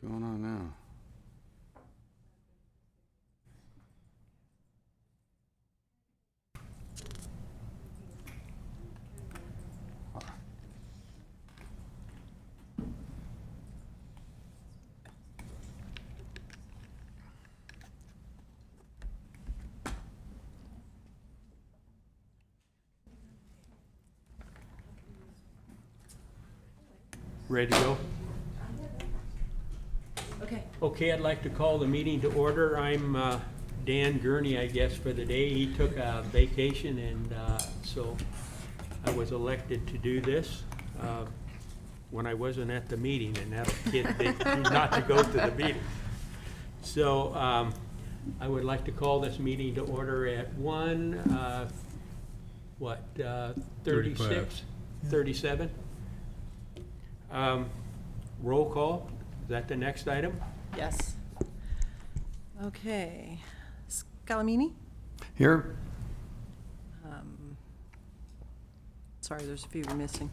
going on now? Ready to go? Okay. Okay, I'd like to call the meeting to order. I'm Dan Gurney, I guess, for the day. He took a vacation, and so I was elected to do this when I wasn't at the meeting, and that kid did not to go to the meeting. So I would like to call this meeting to order at 36? 37? Roll call. Is that the next item? Yes. Okay. Scalamini? Here? Sorry, there's a few we're missing.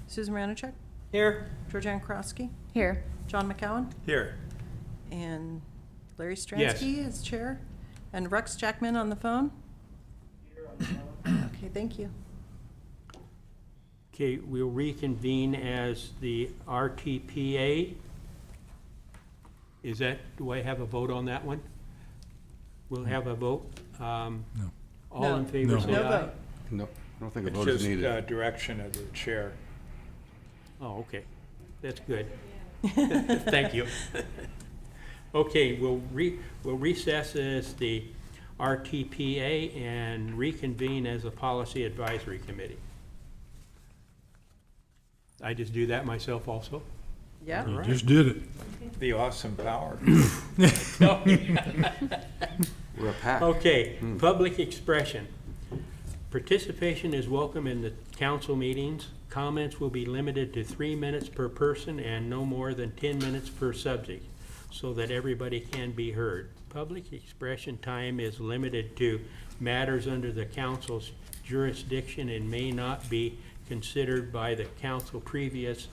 Susan Ranachek? Here. Georgianne Krosky? Here. John McCowan? Here. And Larry Yes. Stransky as chair? And Rex Jackman on the phone? Okay, thank you. Okay, we'll reconvene as the RTPA. Do I have a vote on that one? We'll have a vote. No. All No. in favor, No. say No aye. vote. No, I don't think a It's vote is just needed. direction of the chair. Oh, okay. That's good. Thank you. Okay, we'll recess as the RTPA and reconvene as a Policy Advisory Committee. I just do that myself also? Yeah? You just did it. The awesome power. We're a pack. Okay, public expression. Participation is welcome in the council meetings. Comments will be limited to 3 minutes per person and no more than 10 minutes per subject, so that everybody can be heard. Public expression time is limited to matters under the council's jurisdiction and may not be considered by the council previous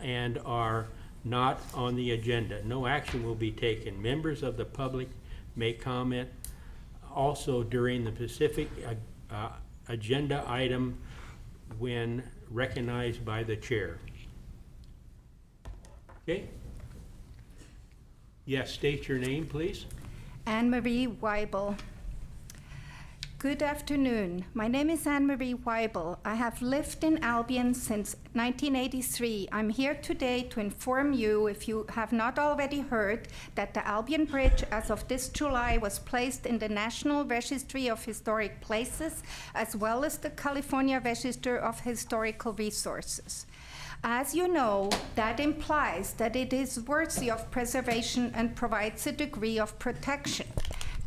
and are not on the agenda. No action will be taken. Members of the public may comment also during the specific agenda item when recognized by the chair. Okay? Yes, state your name, please. Anne-Marie Weibel. Good afternoon. My name is Anne-Marie Weibel. I have lived in Albion since 1983. I'm here today to inform you, if you have not already heard, that the Albion Bridge, as of this July, was placed in the National Registry of Historic Places, as well as the California Register of Historical Resources. As you know, that implies that it is worthy of preservation and provides a degree of protection.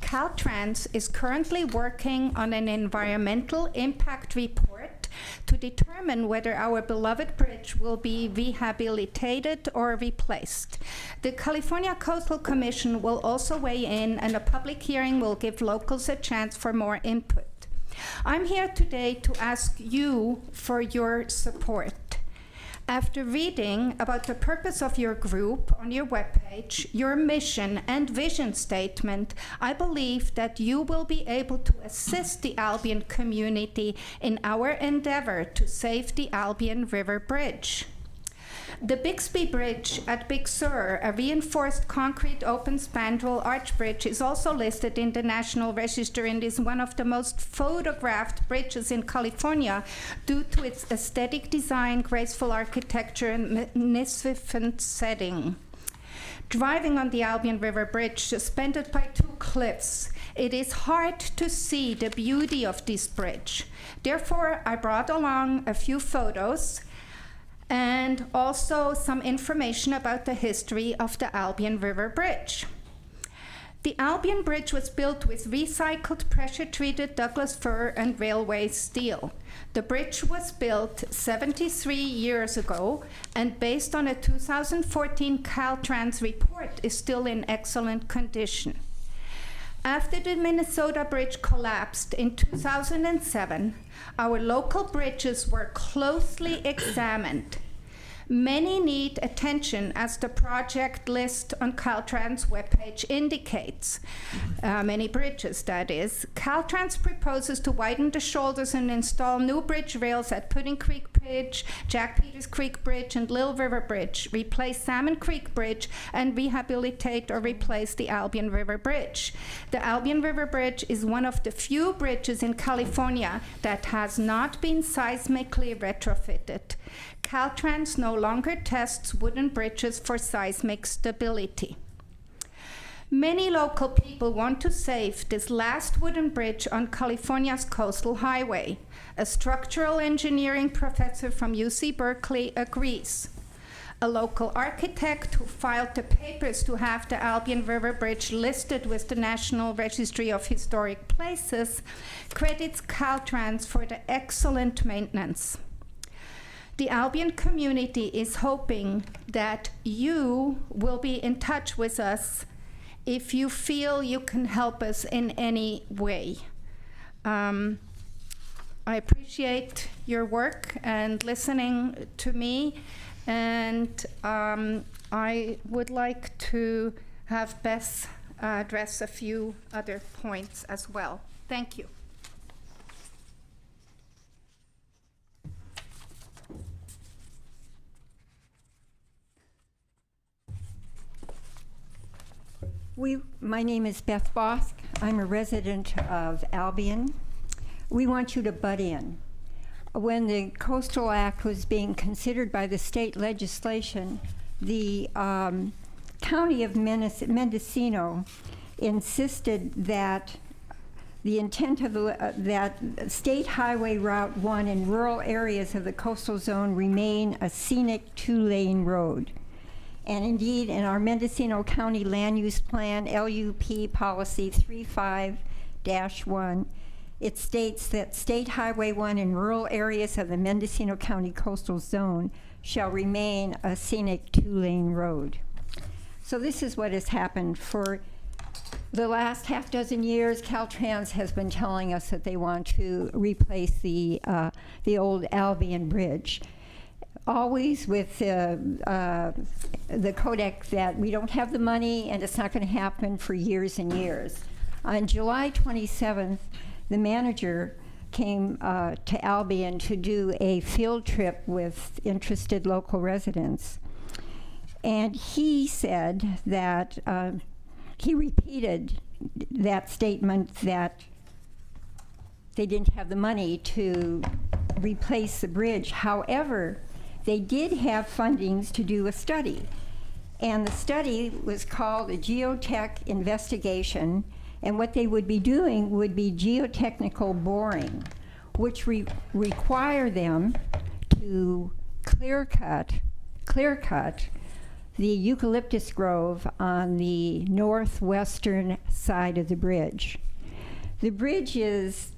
Caltrans is currently working on an environmental impact report to determine whether our beloved bridge will be rehabilitated or replaced. The California Coastal Commission will also weigh in, and a public hearing will give locals a chance for more input. I'm here today to ask you for your support. After reading about the purpose of your group on your webpage, your mission and vision statement, I believe that you will be able to assist the Albion community in our endeavor to save the Albion River Bridge. The Bixby Bridge at Big Sur, a reinforced concrete open spandrel arch bridge, is also listed in the National Register and is one of the most photographed bridges in California due to its aesthetic design, graceful architecture, and magnificent setting. Driving on the Albion River Bridge, suspended by two cliffs, it is hard to see the beauty of this bridge. Therefore, I brought along a few photos and also some information about the history of the Albion River Bridge. The Albion Bridge was built with recycled pressure-treated Douglas fir and railway steel. The bridge was built 73 years ago and, based on a 2014 Caltrans report, is still in excellent condition. After the Minnesota Bridge collapsed in 2007, our local bridges were closely examined. Many need attention, as the project list on Caltrans webpage indicates. Many bridges, that is. Caltrans proposes to widen the shoulders and install new bridge rails at Pudding Creek Bridge, Jack Peters Creek Bridge, and Little River Bridge, replace Salmon Creek Bridge, and rehabilitate or replace the Albion River Bridge. The Albion River Bridge is one of the few bridges in California that has not been seismically retrofitted. Caltrans no longer tests wooden bridges for seismic stability. Many local people want to save this last wooden bridge on California's coastal highway. A structural engineering professor from UC Berkeley agrees. A local architect who filed the papers to have the Albion River Bridge listed with the National Registry of Historic Places credits Caltrans for the excellent maintenance. The Albion community is hoping that you will be in touch with us if you feel you can help us in any way. I appreciate your work and listening to me, and I would like to have Beth address a few other points as well. Thank you. My name is Beth Bosk. I'm a resident of Albion. We want you to butt in. When the Coastal Act was being considered by the state legislation, the county of Mendocino insisted that the intent of that State Highway Route 1 in rural areas of the coastal zone remain a scenic two-lane road. And indeed, in our Mendocino County Land Use Plan, LUP Policy 35-1, it states that State Highway 1 in rural areas of the Mendocino County Coastal Zone shall remain a scenic two-lane road. So this is what has happened. For the last half dozen years, Caltrans has been telling us that they want to replace the old Albion Bridge, always with the codec that we don't have the money and it's not going to happen for years and years. On July 27th, the manager came to Albion to do a field trip with interested local residents. And he said that, he repeated that statement that they didn't have the money to replace the bridge. However, they did have fundings to do a study. And the study was called a geotech investigation. And what they would be doing would be geotechnical boring, which require them to clear cut the eucalyptus grove on the northwestern side of the bridge. The bridge is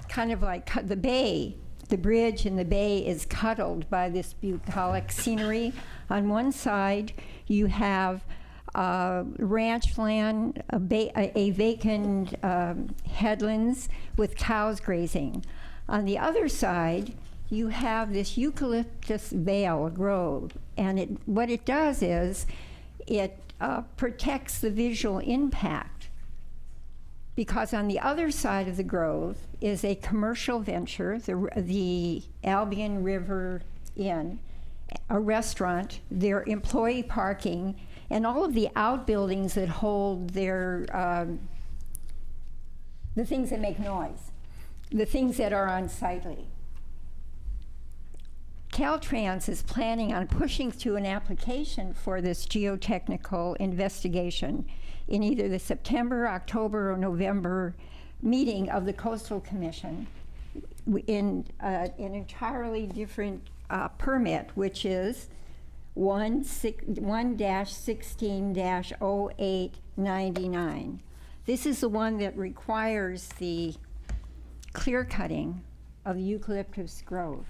kind of like the bay. The bridge and the bay is cuddled by this bucolic scenery. On one side, you have ranch land, a vacant headlands with cows grazing. On the other side, you have this eucalyptus vale grove, and what it does is it protects the visual impact, because on the other side of the grove is a commercial venture, the Albion River Inn, a restaurant, their employee parking, and all of the outbuildings that hold their the things that make noise, the things that are unsightly. Caltrans is planning on pushing through an application for this geotechnical investigation in either the September, October, or November meeting of the Coastal Commission in an entirely different permit, which is 1-16-0899. This is the one that requires the clear cutting of the eucalyptus grove.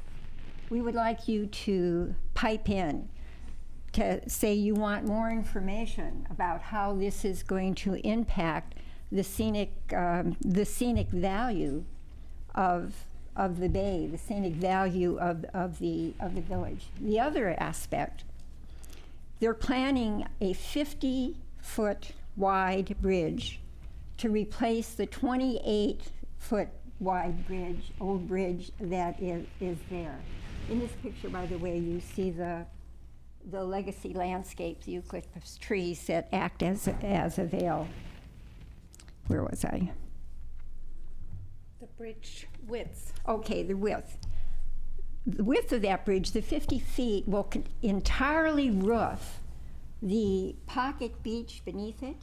We would like you to pipe in to say you want more information about how this is going to impact the scenic value of of the bay, the scenic value of the village. The other aspect, they're planning a 50-foot wide bridge to replace the 28-foot wide bridge, old bridge that is there. In this picture, by the way, you see the legacy landscapes, eucalyptus trees that act as a veil. Where was I? The bridge width. Okay, the width. The width of that bridge, the 50 feet, will entirely roof the pocket beach beneath it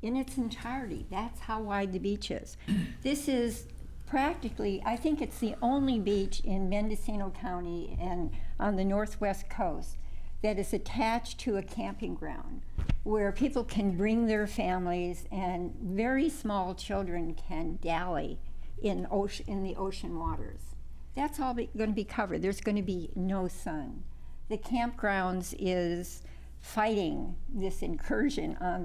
in its entirety. That's how wide the beach is. This is practically, I think it's the only beach in Mendocino County and on the northwest coast that is attached to a camping ground where people can bring their families and very small children can dally in the ocean waters. That's all going to be covered. There's going to be no sun. The campgrounds is fighting this incursion on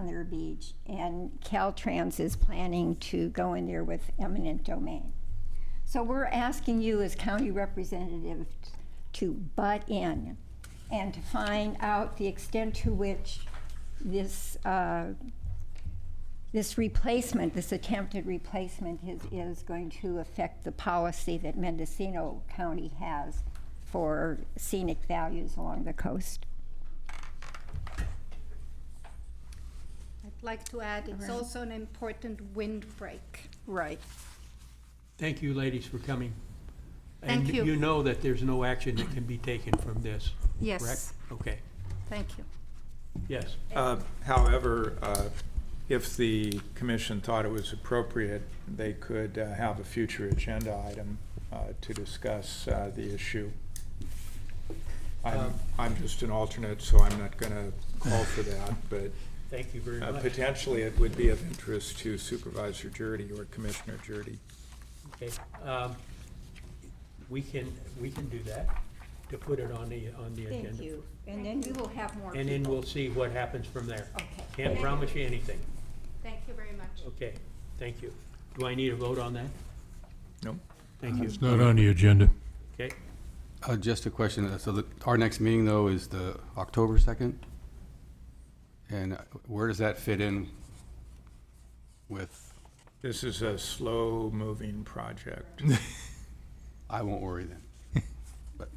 their beach, and Caltrans is planning to go in there with eminent domain. So we're asking you as county representatives to butt in and to find out the extent to which this replacement, this attempted replacement is going to affect the policy that Mendocino County has for scenic values along the coast. I'd like to add, it's also an important windbreak. Right. Thank you, ladies, for coming. Thank And you. you know that there's no action that can be taken from this, correct? Yes, Okay, thank you. yes. However, if the commission thought it was appropriate, they could have a future agenda item to discuss the issue. I'm just an alternate, so I'm not going to call for that, but Thank you very much. potentially it would be of interest to Supervisor Jurdy or Commissioner Jurdy. Okay, we can do that, to put it on the agenda. Thank you. And then we will have more And then people. we'll see what happens from there. Okay. Can't promise you anything. Thank you very much. Okay, thank you. Do I need a vote on that? Nope. Thank you. It's not on the agenda. Okay, Just a question, so our next meeting though is the October 2nd? And where does that fit in with, This is a slow-moving project. I won't worry then. But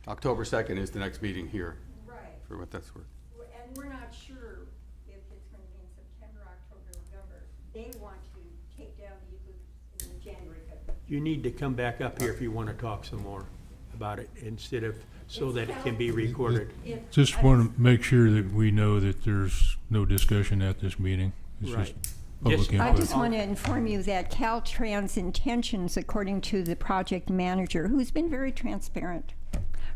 October 2nd is the next meeting here, Right. for what that's worth. And we're not sure if it's going to be in September, October, November. They want to take down the eucalyptus in January. you need to come back up here if you want to talk some more about it, instead of, so that it can be recorded. Just want to make sure that we know that there's no discussion at this meeting. It's Right. just public Just- I input. just want to inform you that Caltrans' intentions, according to the project manager, who's been very transparent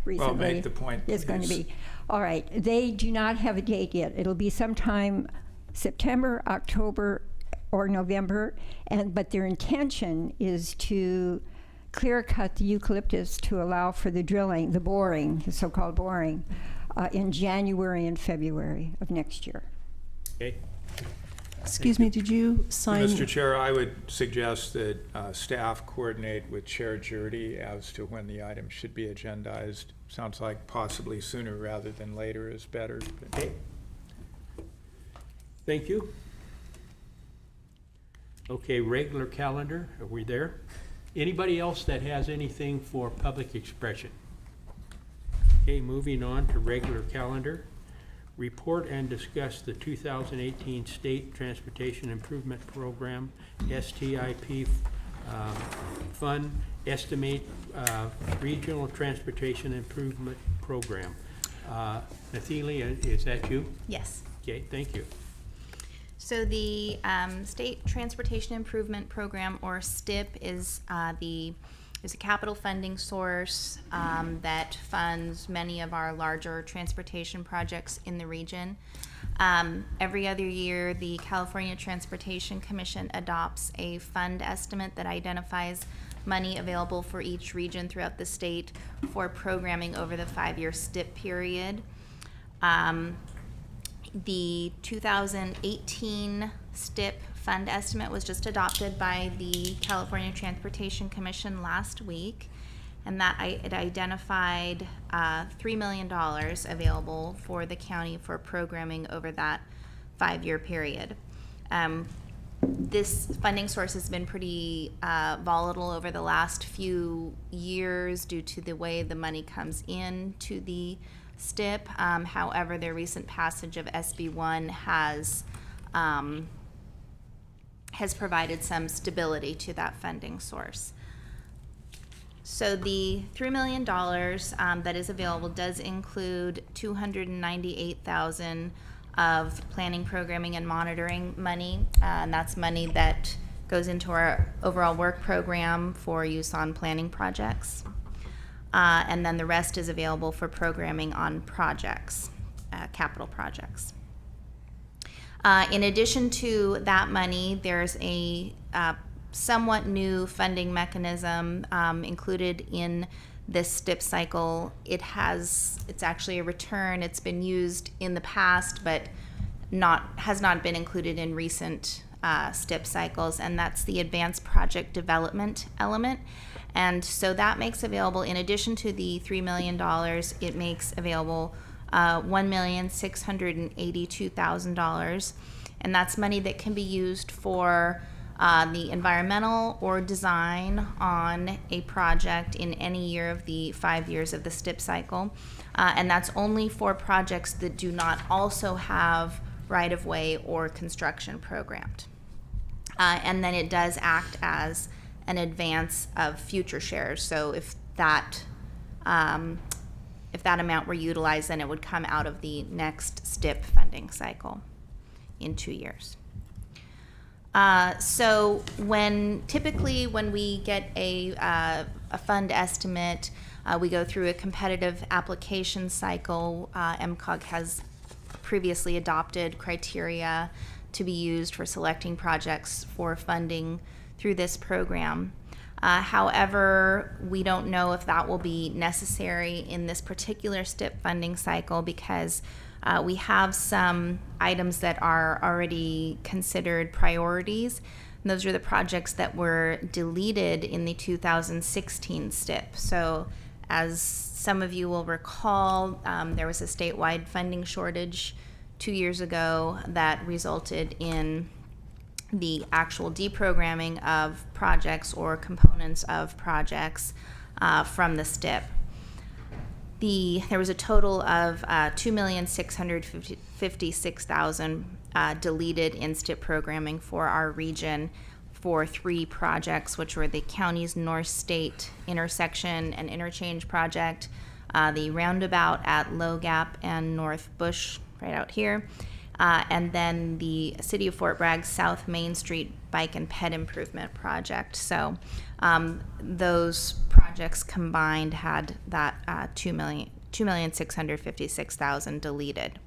recently. Well, make the point, Is going to please. be, all right, they do not have a date yet. It'll be sometime September, October, or November, but their intention is to clear cut the eucalyptus to allow for the drilling, the boring, the so-called boring, in January and February of next year. Okay, Excuse me, did you sign? Mr. Chair, I would suggest that staff coordinate with Chair Jurdy as to when the item should be agendized. Sounds like possibly sooner rather than later is better. but- okay. Thank you. Okay, regular calendar, are we there? Anybody else that has anything for public expression? Okay, moving on to regular calendar. Report and discuss the 2018 State Transportation Improvement Program, STIP Fund, estimate Regional Transportation Improvement Program. Nathalie, is that you? Yes. Okay, thank you. So the State Transportation Improvement Program, or STIP, is a capital funding source that funds many of our larger transportation projects in the region. Every other year, the California Transportation Commission adopts a fund estimate that identifies money available for each region throughout the state for programming over the 5-year STIP period. The 2018 STIP fund estimate was just adopted by the California Transportation Commission last week, and that it identified $3 million available for the county for programming over that 5-year period. This funding source has been pretty volatile over the last few years due to the way the money comes in to the STIP. However, the recent passage of SB1 has provided some stability to that funding source. So the $3 million that is available does include $298,000 of planning, programming, and monitoring money, and that's money that goes into our overall work program for use on planning projects. And then the rest is available for programming on projects, capital projects. In addition to that money, there's a somewhat new funding mechanism included in this STIP cycle. It's actually a return. It's been used in the past, but has not been included in recent STIP cycles, and that's the advanced project development element. And so that makes available, in addition to the $3 million, it makes available $1,682,000, and that's money that can be used for the environmental or design on a project in any year of the 5 years of the STIP cycle. And that's only for projects that do not also have right-of-way or construction programmed. And then it does act as an advance of future shares. So if that amount were utilized, then it would come out of the next STIP funding cycle in 2 years. So typically when we get a fund estimate, we go through a competitive application cycle. MCOG has previously adopted criteria to be used for selecting projects for funding through this program. However, we don't know if that will be necessary in this particular STIP funding cycle because we have some items that are already considered priorities. And those are the projects that were deleted in the 2016 STIP. So as some of you will recall, there was a statewide funding shortage 2 years ago that resulted in the actual deprogramming of projects or components of projects from the STIP. There was a total of $2,656,000 deleted in STIP programming for our region for 3 projects, which were the county's North State intersection and interchange project, the roundabout at Low Gap and North Bush, right out here, and then the City of Fort Bragg's South Main Street Bike and Ped Improvement Project. So those projects combined had that $2,656,000 deleted.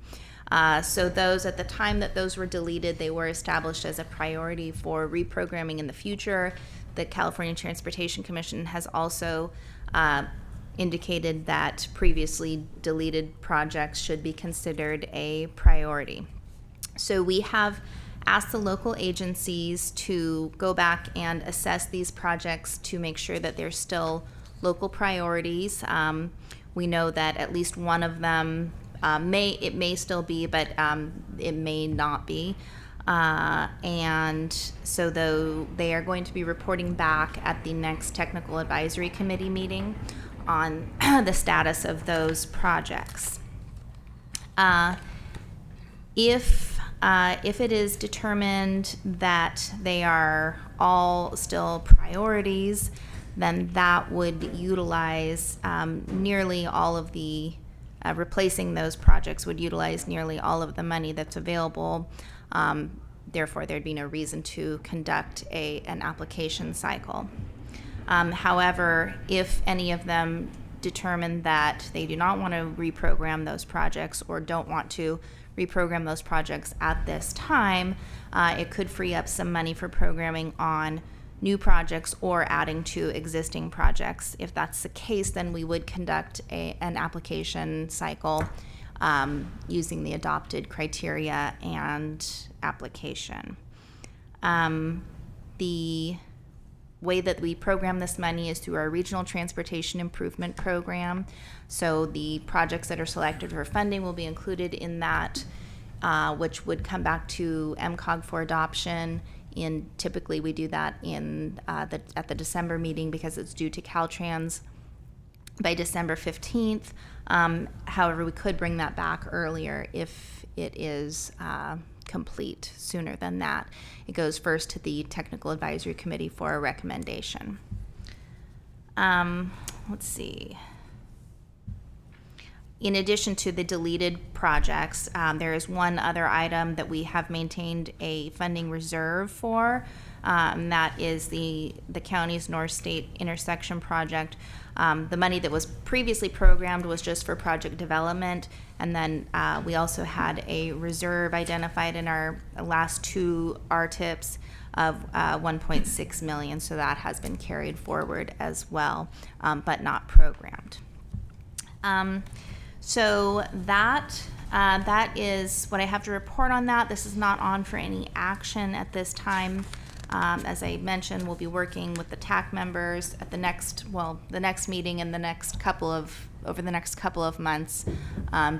So those, at the time that those were deleted, they were established as a priority for reprogramming in the future. The California Transportation Commission has also indicated that previously deleted projects should be considered a priority. So we have asked the local agencies to go back and assess these projects to make sure that they're still local priorities. We know that at least one of them may still be, but it may not be. And so they are going to be reporting back at the next Technical Advisory Committee meeting on the status of those projects. If it is determined that they are all still priorities, then that would utilize nearly all of the, replacing those projects would utilize nearly all of the money that's available. Therefore, there'd be no reason to conduct an application cycle. However, if any of them determine that they do not want to reprogram those projects or don't want to reprogram those projects at this time, it could free up some money for programming on new projects or adding to existing projects. If that's the case, then we would conduct an application cycle using the adopted criteria and application. The way that we program this money is through our Regional Transportation Improvement Program. So the projects that are selected for funding will be included in that, which would come back to MCOG for adoption. And typically we do that at the December meeting because it's due to Caltrans by December 15th. However, we could bring that back earlier if it is complete sooner than that. It goes first to the Technical Advisory Committee for a recommendation. Let's see. In addition to the deleted projects, there is one other item that we have maintained a funding reserve for, and that is the county's North State intersection project. The money that was previously programmed was just for project development, and then we also had a reserve identified in our last two RTIPs of 1.6 million, so that has been carried forward as well, but not programmed. So that is what I have to report on that. This is not on for any action at this time. As I mentioned, we'll be working with the TAC members at the next meeting and over the next couple of months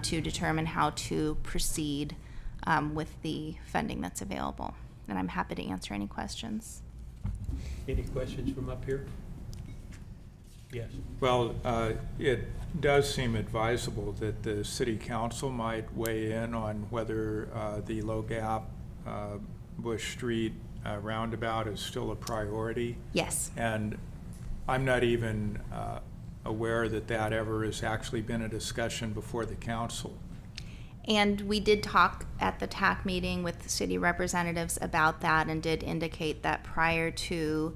to determine how to proceed with the funding that's available. And I'm happy to answer any questions. Any questions from up here? Yes. Well, it does seem advisable that the city council might weigh in on whether the Low Gap Bush Street roundabout is still a priority. Yes. And I'm not even aware that ever has actually been a discussion before the council. And we did talk at the TAC meeting with the city representatives about that and did indicate that prior to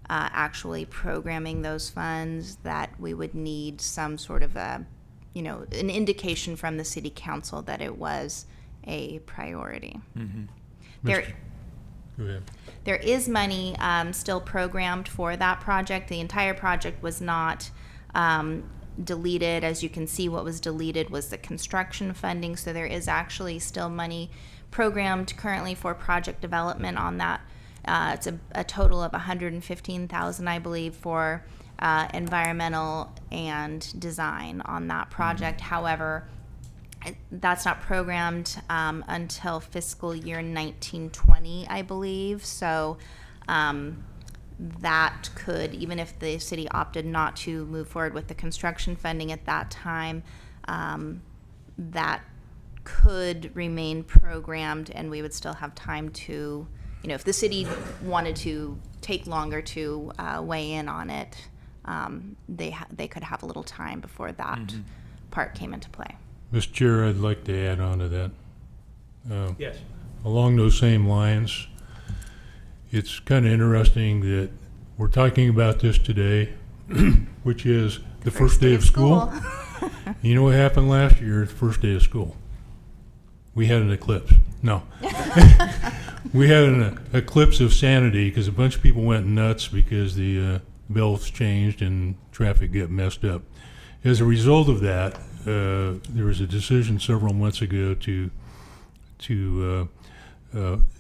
actually programming those funds that we would need some sort of an indication from the city council that it was a priority. Mm-hmm. Go ahead. There is money still programmed for that project. The entire project was not deleted. As you can see, what was deleted was the construction funding, so there is actually still money programmed currently for project development on that. It's a total of $115,000, I believe, for environmental and design on that project. Cover, that's not programmed until fiscal year 1920, I believe. So that could, even if the city opted not to move forward with the construction funding at that time, that could remain programmed, and we would still have time to, if the city wanted to take longer to weigh in on it, they could have a little time before that part came into play. Mr. Chair, I'd like to add on to that. Yes. Along those same lines, it's kind of interesting that we're talking about this today, which is the first day of school. You know what happened last year, the first day of school? We had an eclipse. No. We had an eclipse of sanity because a bunch of people went nuts because the bells changed and traffic got messed up. As a result of that, there was a decision several months ago to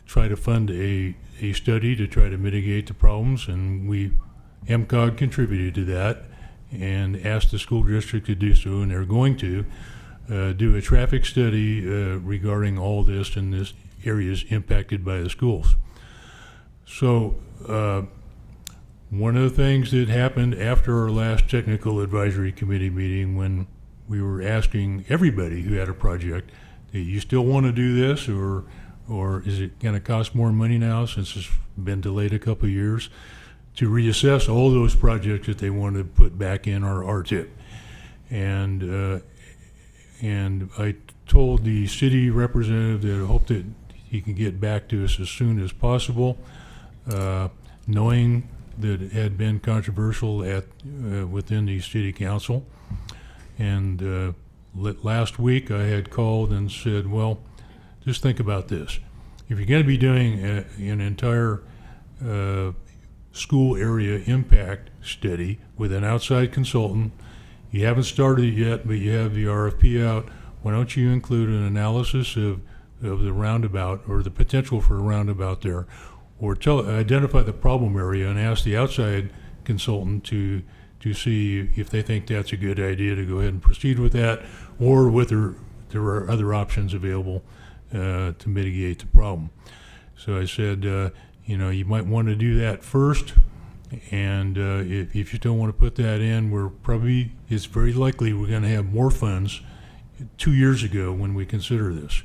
try to fund a study to try to mitigate the problems, and MCOG contributed to that and asked the school district to do so, and they're going to do a traffic study regarding all this in this areas impacted by the schools. So one of the things that happened after our last technical advisory committee meeting, when we were asking everybody who had a project, do you still want to do this, or is it going to cost more money now since it's been delayed a couple of years, to reassess all those projects that they want to put back in our RTIP. And I told the city representative that I hope that he can get back to us as soon as possible, knowing that it had been controversial within the city council. And last week I had called and said, well, just think about this. If you're going to be doing an entire school area impact study with an outside consultant, you haven't started it yet, but you have the RFP out, why don't you include an analysis of the roundabout or the potential for a roundabout there? or identify the problem area and ask the outside consultant to see if they think that's a good idea to go ahead and proceed with that, or whether there are other options available to mitigate the problem. So I said, you know, you might want to do that first, and if you don't want to put that in, it's very likely we're going to have more funds 2 years ago when we consider this.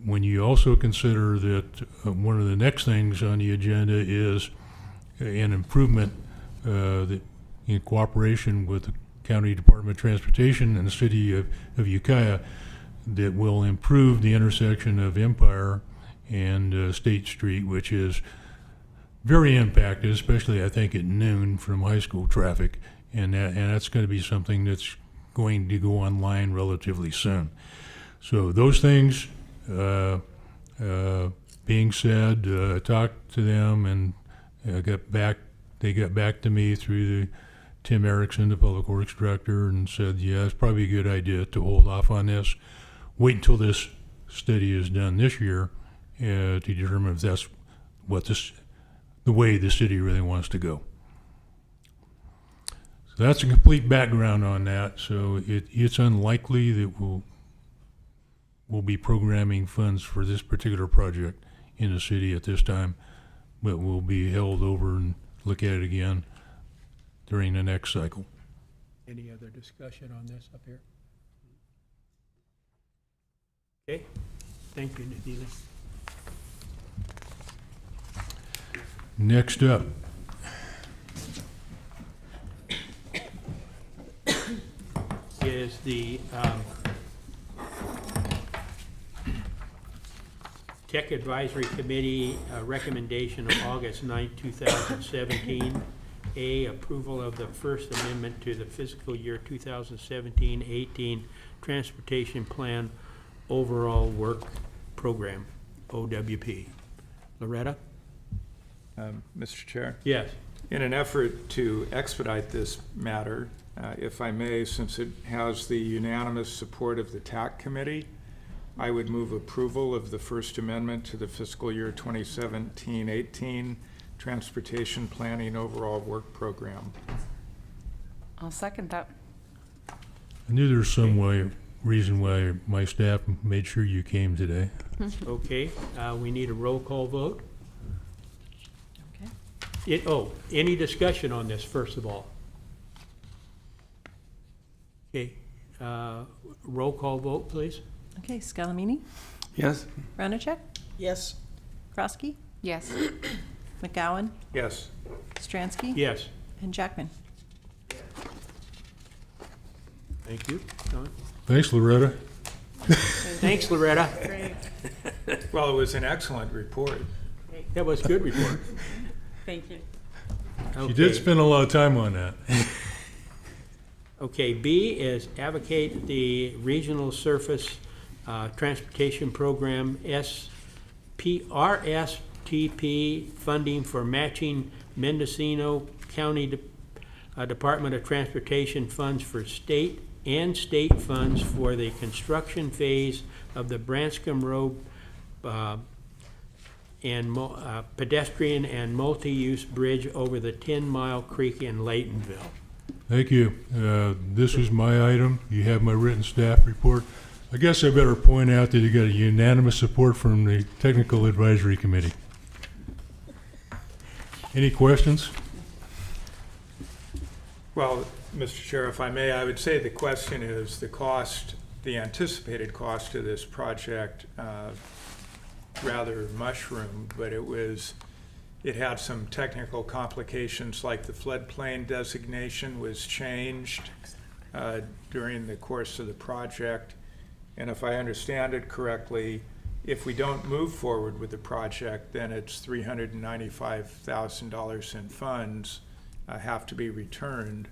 When you also consider that one of the next things on the agenda is an improvement that in cooperation with the County Department of Transportation and the City of Ukiah that will improve the intersection of Empire and State Street, which is very impacted, especially I think at noon from high school traffic, and that's going to be something that's going to go online relatively soon. So those things being said, I talked to them and they got back to me through Tim Erickson, the Public Works Director, and said, yeah, it's probably a good idea to hold off on this. Wait until this study is done this year to determine if that's the way the city really wants to go. So that's a complete background on that. So it's unlikely that we'll be programming funds for this particular project in the city at this time, but we'll be held over and look at it again during the next cycle. Any other discussion on this up here? Okay, thank you, Nadine. Next up, Is the Tech Advisory Committee recommendation of August 9, 2017. A, approval of the First Amendment to the fiscal year 2017-18 Transportation Plan Overall Work Program, OWP. Loretta? Mr. Chair? Yes. In an effort to expedite this matter, if I may, since it has the unanimous support of the TAC Committee, I would move approval of the First Amendment to the fiscal year 2017-18 Transportation Planning Overall Work Program. I'll second that. I knew there was some reason why my staff made sure you came today. Okay, we need a roll call vote. Okay. Any discussion on this, first of all? Okay, roll call vote, please. Okay, Scalamini, Yes? Ranachek, Yes. Krosky, Yes. McGowan, Yes. Stransky, Yes, and Jackman. thank you. Don? Thanks, Loretta. Thanks, Loretta. Well, it was an excellent report. That was a good report. Thank you. She did spend a lot of time on that. Okay, B is advocate the Regional Surface Transportation Program RSTP funding for matching Mendocino County Department of Transportation funds for state funds for the construction phase of the Branscombe Road and pedestrian and multi-use bridge over the 10 Mile Creek in Laytonville. Thank you. This was my item. You have my written staff report. I guess I better point out that you got a unanimous support from the Technical Advisory Committee. Any questions? Well, Mr. Chair, if I may, I would say the question is the anticipated cost of this project rather mushroomed, but it had some technical complications, like the floodplain designation was changed during the course of the project. And if I understand it correctly, if we don't move forward with the project, then it's $395,000 in funds have to be returned.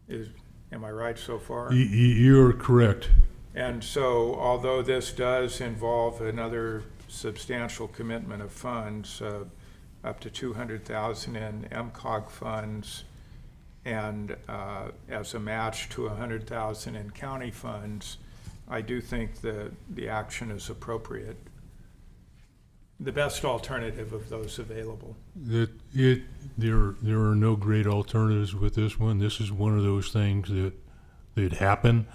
Am I right so far? You're correct. And so, although this does involve another substantial commitment of funds, up to $200,000 in MCOG funds, and as a match to $100,000 in county funds, I do think that the action is appropriate. the best alternative of those available. There are no great alternatives with this one. This is one of those things that happen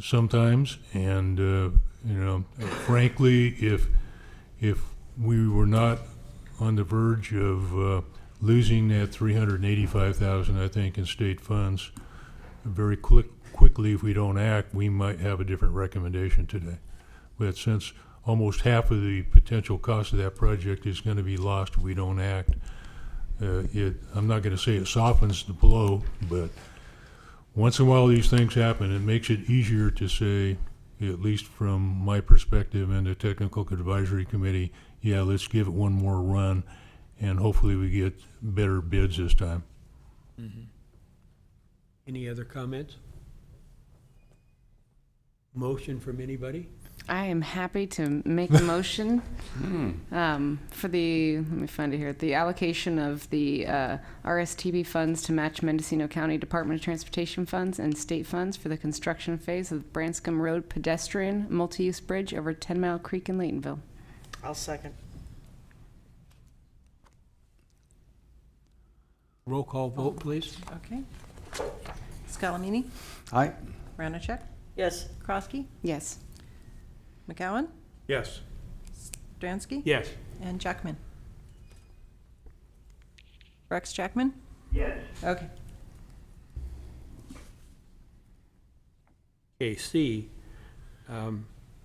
sometimes, and frankly, if we were not on the verge of losing that $385,000, I think, in state funds very quickly, if we don't act, we might have a different recommendation today. But since almost half of the potential cost of that project is going to be lost if we don't act, I'm not going to say it softens the blow, but once in a while these things happen. It makes it easier to say, at least from my perspective and the Technical Advisory Committee, yeah, let's give it one more run, and hopefully we get better bids this time. Any other comments? Motion from anybody? I am happy to make the motion for the, let me find it here, the allocation of the RSTB funds to match Mendocino County Department of Transportation funds and state funds for the construction phase of Branscombe Road pedestrian multi-use bridge over 10 Mile Creek in Laytonville. I'll second. Roll call vote, please. Okay. Scalamini, Aye. Ranachek? Yes. Krosky, Yes. McGowan, Yes. Stransky? Yes. And Jackman? Rex Jackman? Yes. Okay. Okay, C,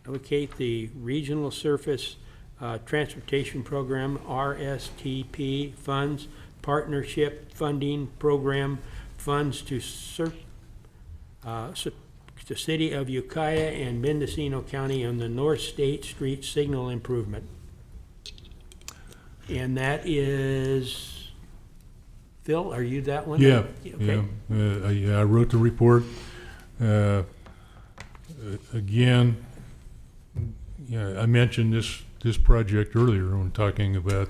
allocate the Regional Surface Transportation Program, RSTP funds, Partnership Funding Program funds to the City of Ukiah and Mendocino County on the North State Street signal improvement. And that is, Phil, are you that one? Yeah, Okay. yeah. I wrote the report. Again, yeah, I mentioned this project earlier when talking about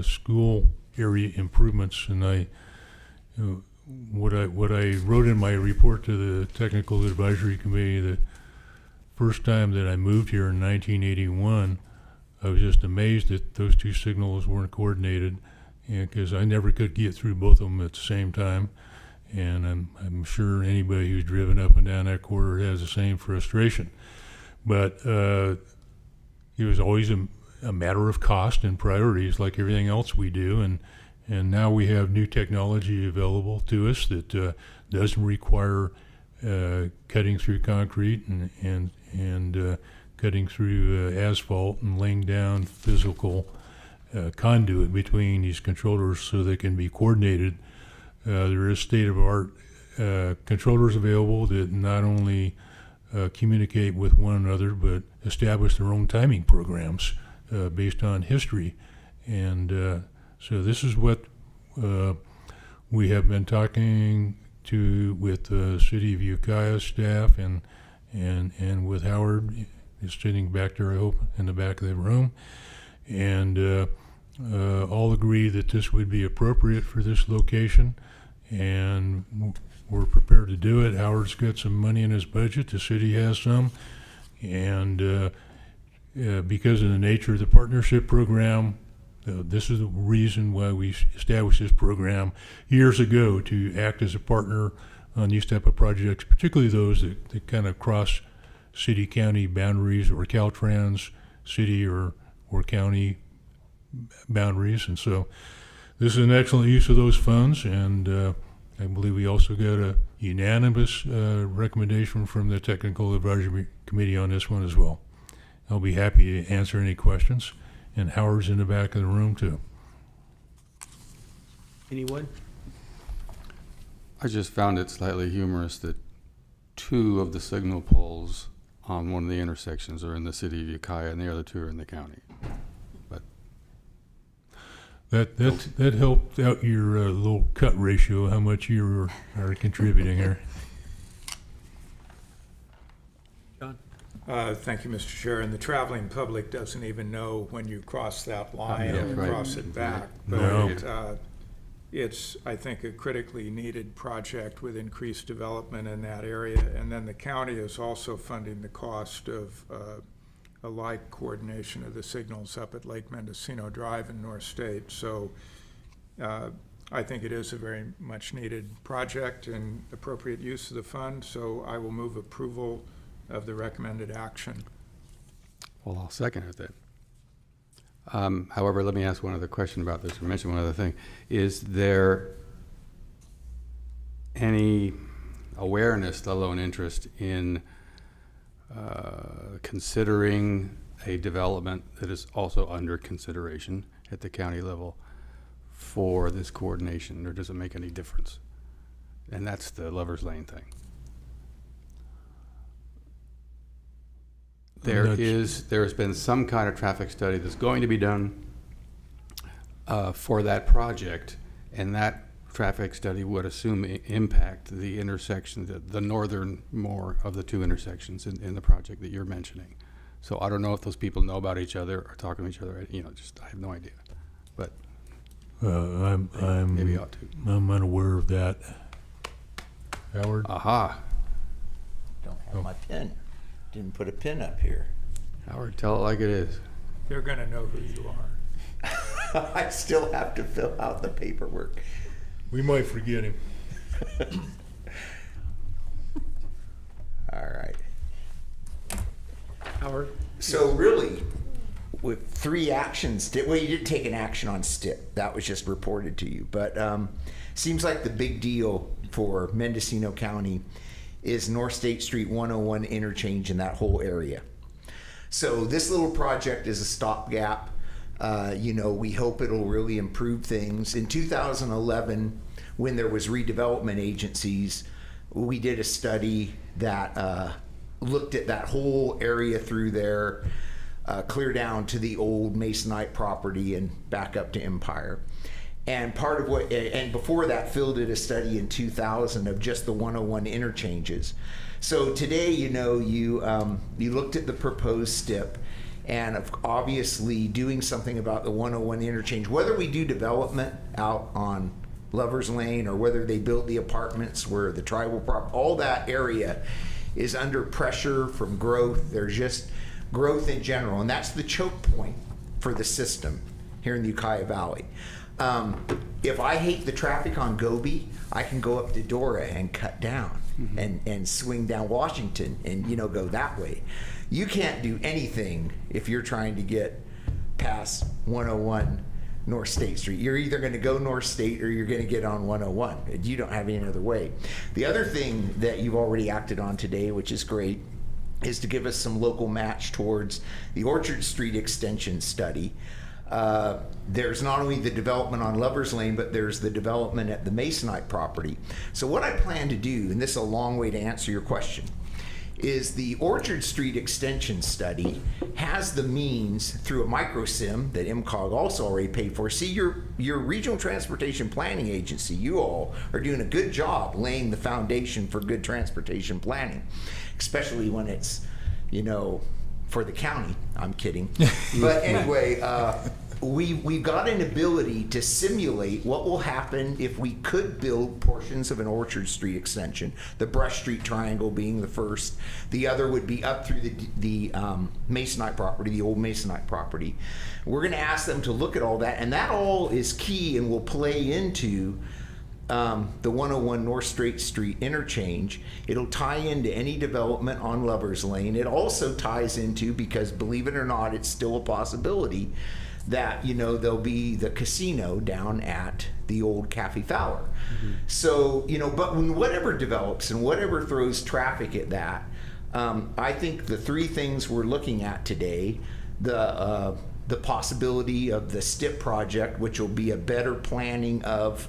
school area improvements, and what I wrote in my report to the Technical Advisory Committee, the first time that I moved here in 1981, I was just amazed that those two signals weren't coordinated, because I never could get through both of them at the same time. And I'm sure anybody who's driven up and down that corridor has the same frustration. But it was always a matter of cost and priorities, like everything else we do. And now we have new technology available to us that doesn't require cutting through concrete and cutting through asphalt and laying down physical conduit between these controllers so they can be coordinated. There is state-of-the-art controllers available that not only communicate with one another, but establish their own timing programs based on history. And so this is what we have been talking with the City of Ukiah staff and with Howard, is sitting back there, I hope, in the back of the room. And all agree that this would be appropriate for this location, and we're prepared to do it. Howard's got some money in his budget, the city has some, and because of the nature of the partnership program, this is the reason why we established this program years ago, to act as a partner on these type of projects, particularly those that kind of cross city-county boundaries, or Caltrans city or county boundaries. And so this is an excellent use of those funds, and I believe we also got a unanimous recommendation from the Technical Advisory Committee on this one as well. I'll be happy to answer any questions, and Howard's in the back of the room too. Anyone? I just found it slightly humorous that 2 of the signal poles on one of the intersections are in the City of Ukiah and the other 2 are in the county. But That helped out your little cut ratio, how much you are contributing here. John? Thank you, Mr. Chair. And the traveling public doesn't even know when you cross that line Yeah, and right. cross it back. No. But it's, I think, a critically needed project with increased development in that area. And then the county is also funding the cost of a like coordination of the signals up at Lake Mendocino Drive in North State. So I think it is a very much needed project and appropriate use of the fund, so I will move approval of the recommended action. Well, I'll second it then. However, let me ask one other question about this, or mention one other thing. Is there any awareness, let alone interest, in considering a development that is also under consideration at the county level for this coordination, or does it make any difference? And that's the Lover's Lane thing. There has been some kind of traffic study that's going to be done for that project, and that traffic study would assume impact the intersection, the northern more of the two intersections in the project that you're mentioning. So I don't know if those people know about each other or talk to each other. Just I have no idea. But maybe ought to. I'm unaware of that. Howard? Aha. Don't have my pen. Didn't put a pin up here. Howard, tell it like it is. They're going to know who you are. I still have to fill out the paperwork. We might forget him. All right. Howard? So really, with 3 actions, you didn't take an action on STIP. That was just reported to you. But seems like the big deal for Mendocino County is North State Street 101 interchange in that whole area. So this little project is a stopgap. We hope it'll really improve things. In 2011, when there was redevelopment agencies, we did a study that looked at that whole area through there, clear down to the old Masonite property and back up to Empire. And part of and before that, Phil did a study in 2000 of just the 101 interchanges. So today, you looked at the proposed STIP, and obviously doing something about the 101 interchange, whether we do development out on Lover's Lane or whether they build the apartments where the tribal all that area is under pressure from growth. There's just growth in general, and that's the choke point for the system here in the Ukiah Valley. If I hate the traffic on Gobi, I can go up to Dora and cut down and swing down Washington and go that way. You can't do anything if you're trying to get past 101 North State Street. You're either going to go North State or you're going to get on 101. You don't have any other way. The other thing that you've already acted on today, which is great, is to give us some local match towards the Orchard Street extension study. There's not only the development on Lover's Lane, but there's the development at the Masonite property. So what I plan to do, and this is a long way to answer your question, is the Orchard Street extension study has the means through a microsim that MCOG also already paid for. See, your regional transportation planning agency, you all are doing a good job laying the foundation for good transportation planning, especially when it's, for the county. I'm kidding. But anyway, we've got an ability to simulate what will happen if we could build portions of an Orchard Street extension, the Brush Street Triangle being the first. The other would be up through the Masonite property, the old Masonite property. We're going to ask them to look at all that, and that all is key and will play into the 101 North State Street interchange. It'll tie into any development on Lover's Lane. It also ties into, because believe it or not, it's still a possibility that there'll be the casino down at the old Cafe Fowler. So but when whatever develops and whatever throws traffic at that, I think the 3 things we're looking at today, the possibility of the STIP project, which will be a better planning of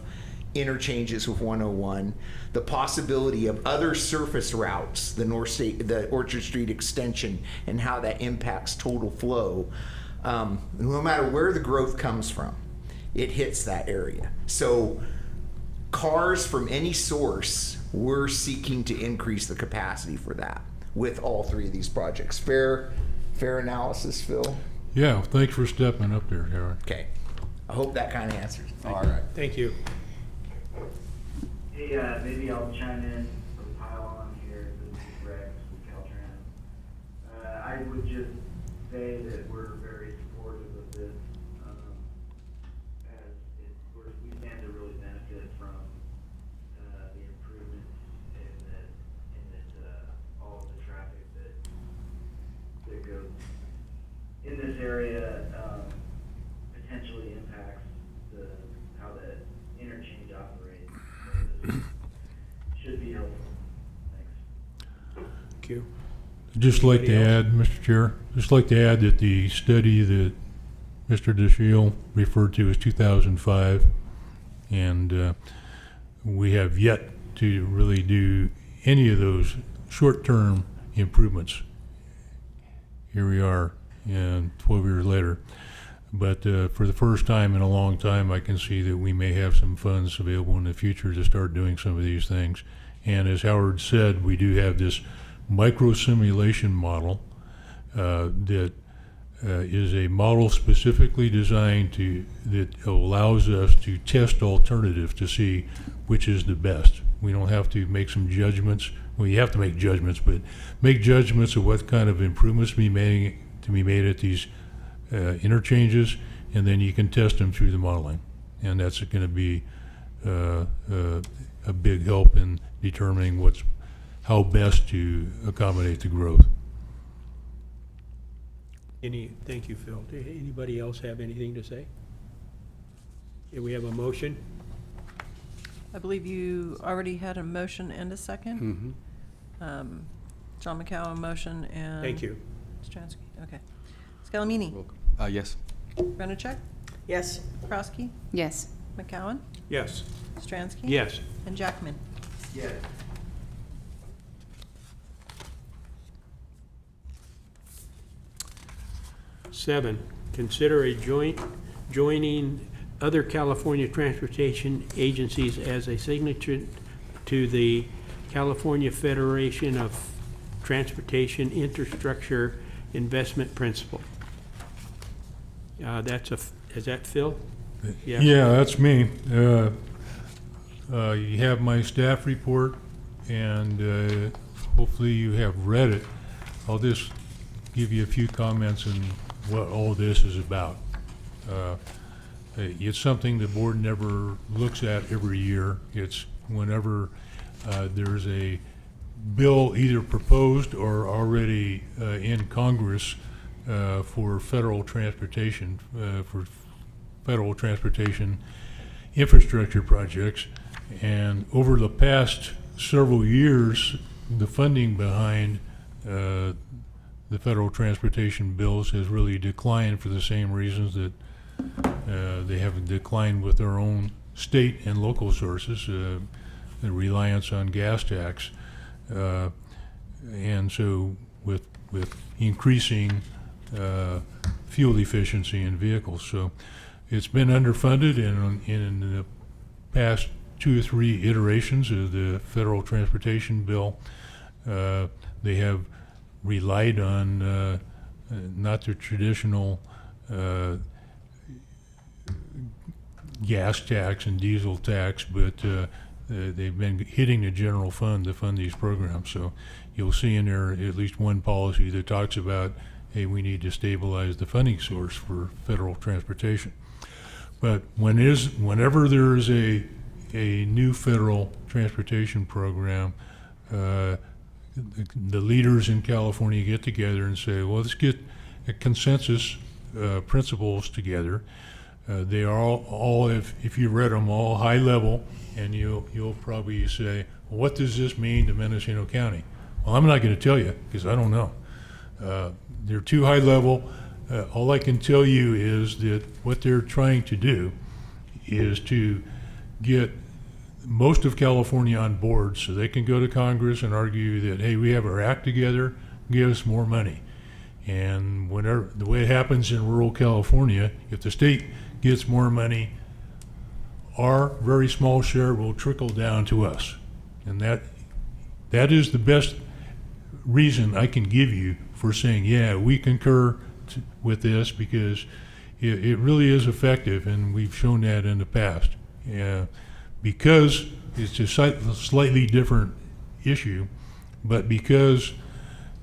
interchanges with 101, the possibility of other surface routes, the Orchard Street extension, and how that impacts total flow. No matter where the growth comes from, it hits that area. So cars from any source, we're seeking to increase the capacity for that with all 3 of these projects. Fair analysis, Phil? Yeah, thanks for stepping up there, Howard. Okay. I hope that kind of answers. All right. Thank you. Hey, maybe I'll chime in or pile on here. This is Rex with Caltrans. I would just say that we're very supportive of this, as we stand to really benefit from the improvements in that all of the traffic that goes in this area potentially impacts how the interchange operates. So this should be helpful. Thanks. Thank you. Just like to Anybody add, Mr. Chair, just like to add that the study that Mr. DeShiel referred to is 2005, and we have yet to really do any of those short-term improvements. Here we are, 12 years later. But for the first time in a long time, I can see that we may have some funds available in the future to start doing some of these things. And as Howard said, we do have this micro simulation model that is a model specifically designed that allows us to test alternatives to see which is the best. We don't have to make some judgments. Well, you have to make judgments, but make judgments of what kind of improvements to be made at these interchanges, and then you can test them through the modeling. And that's going to be a big help in determining how best to accommodate the growth. Thank you, Phil. Anybody else have anything to say? Okay, we have a motion. I believe you already had a motion and a second. John McCowan, motion, and... Thank you. Stransky, okay. Scalamini. Yes. Renachek. Yes. Krosky. Yes. McCowan. Yes. Stransky. Yes. And Jackman. Yes. Seven, consider joining other California transportation agencies as a signature to the California Federation of Transportation Infrastructure Investment Principle. Is that Phil? Yes. Yeah, that's me. You have my staff report, and hopefully you have read it. I'll just give you a few comments on what all this is about. It's something the board never looks at every year. It's whenever there's a bill either proposed or already in Congress for federal transportation infrastructure projects. And over the past several years, the funding behind the federal transportation bills has really declined for the same reasons that they have declined with our own state and local sources, the reliance on gas tax. And so with increasing fuel efficiency in vehicles. So it's been underfunded, and in the past 2 or 3 iterations of the federal transportation bill, they have relied on not the traditional gas tax and diesel tax, but they've been hitting the general fund to fund these programs. So you'll see in there at least one policy that talks about, hey, we need to stabilize the funding source for federal transportation. But whenever there is a new federal transportation program, the leaders in California get together and say, well, let's get a consensus principles together. They are all if you read them, all high level, and you'll probably say, well, what does this mean to Mendocino County? Well, I'm not going to tell you because I don't know. They're too high level. All I can tell you is that what they're trying to do is to get most of California on board so they can go to Congress and argue that, hey, we have our act together, give us more money. And whenever the way it happens in rural California, if the state gets more money, our very small share will trickle down to us. And that is the best reason I can give you for saying, yeah, we concur with this, because it really is effective, and we've shown that in the past. Because it's a slightly different issue, but because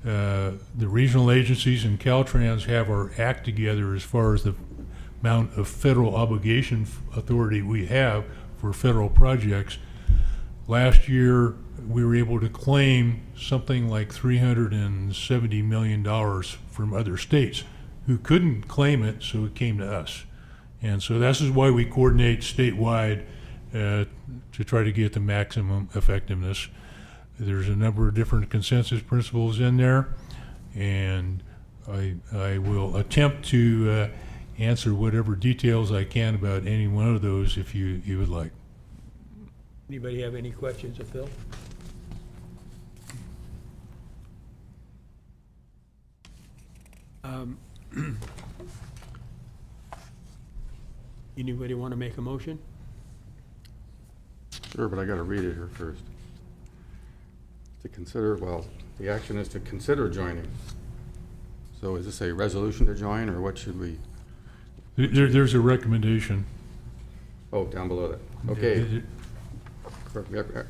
the regional agencies and Caltrans have our act together as far as the amount of federal obligation authority we have for federal projects. Last year, we were able to claim something like $370 million from other states who couldn't claim it, so it came to us. And so this is why we coordinate statewide to try to get the maximum effectiveness. There's a number of different consensus principles in there, and I will attempt to answer whatever details I can about any one of those if you would like. Anybody have any questions of Phil? Anybody want to make a motion? Sure, but I gotta read it here first. To consider, well, the action is to consider joining. So is this a resolution to join, or what should we, There's a recommendation. oh, down below that. Okay.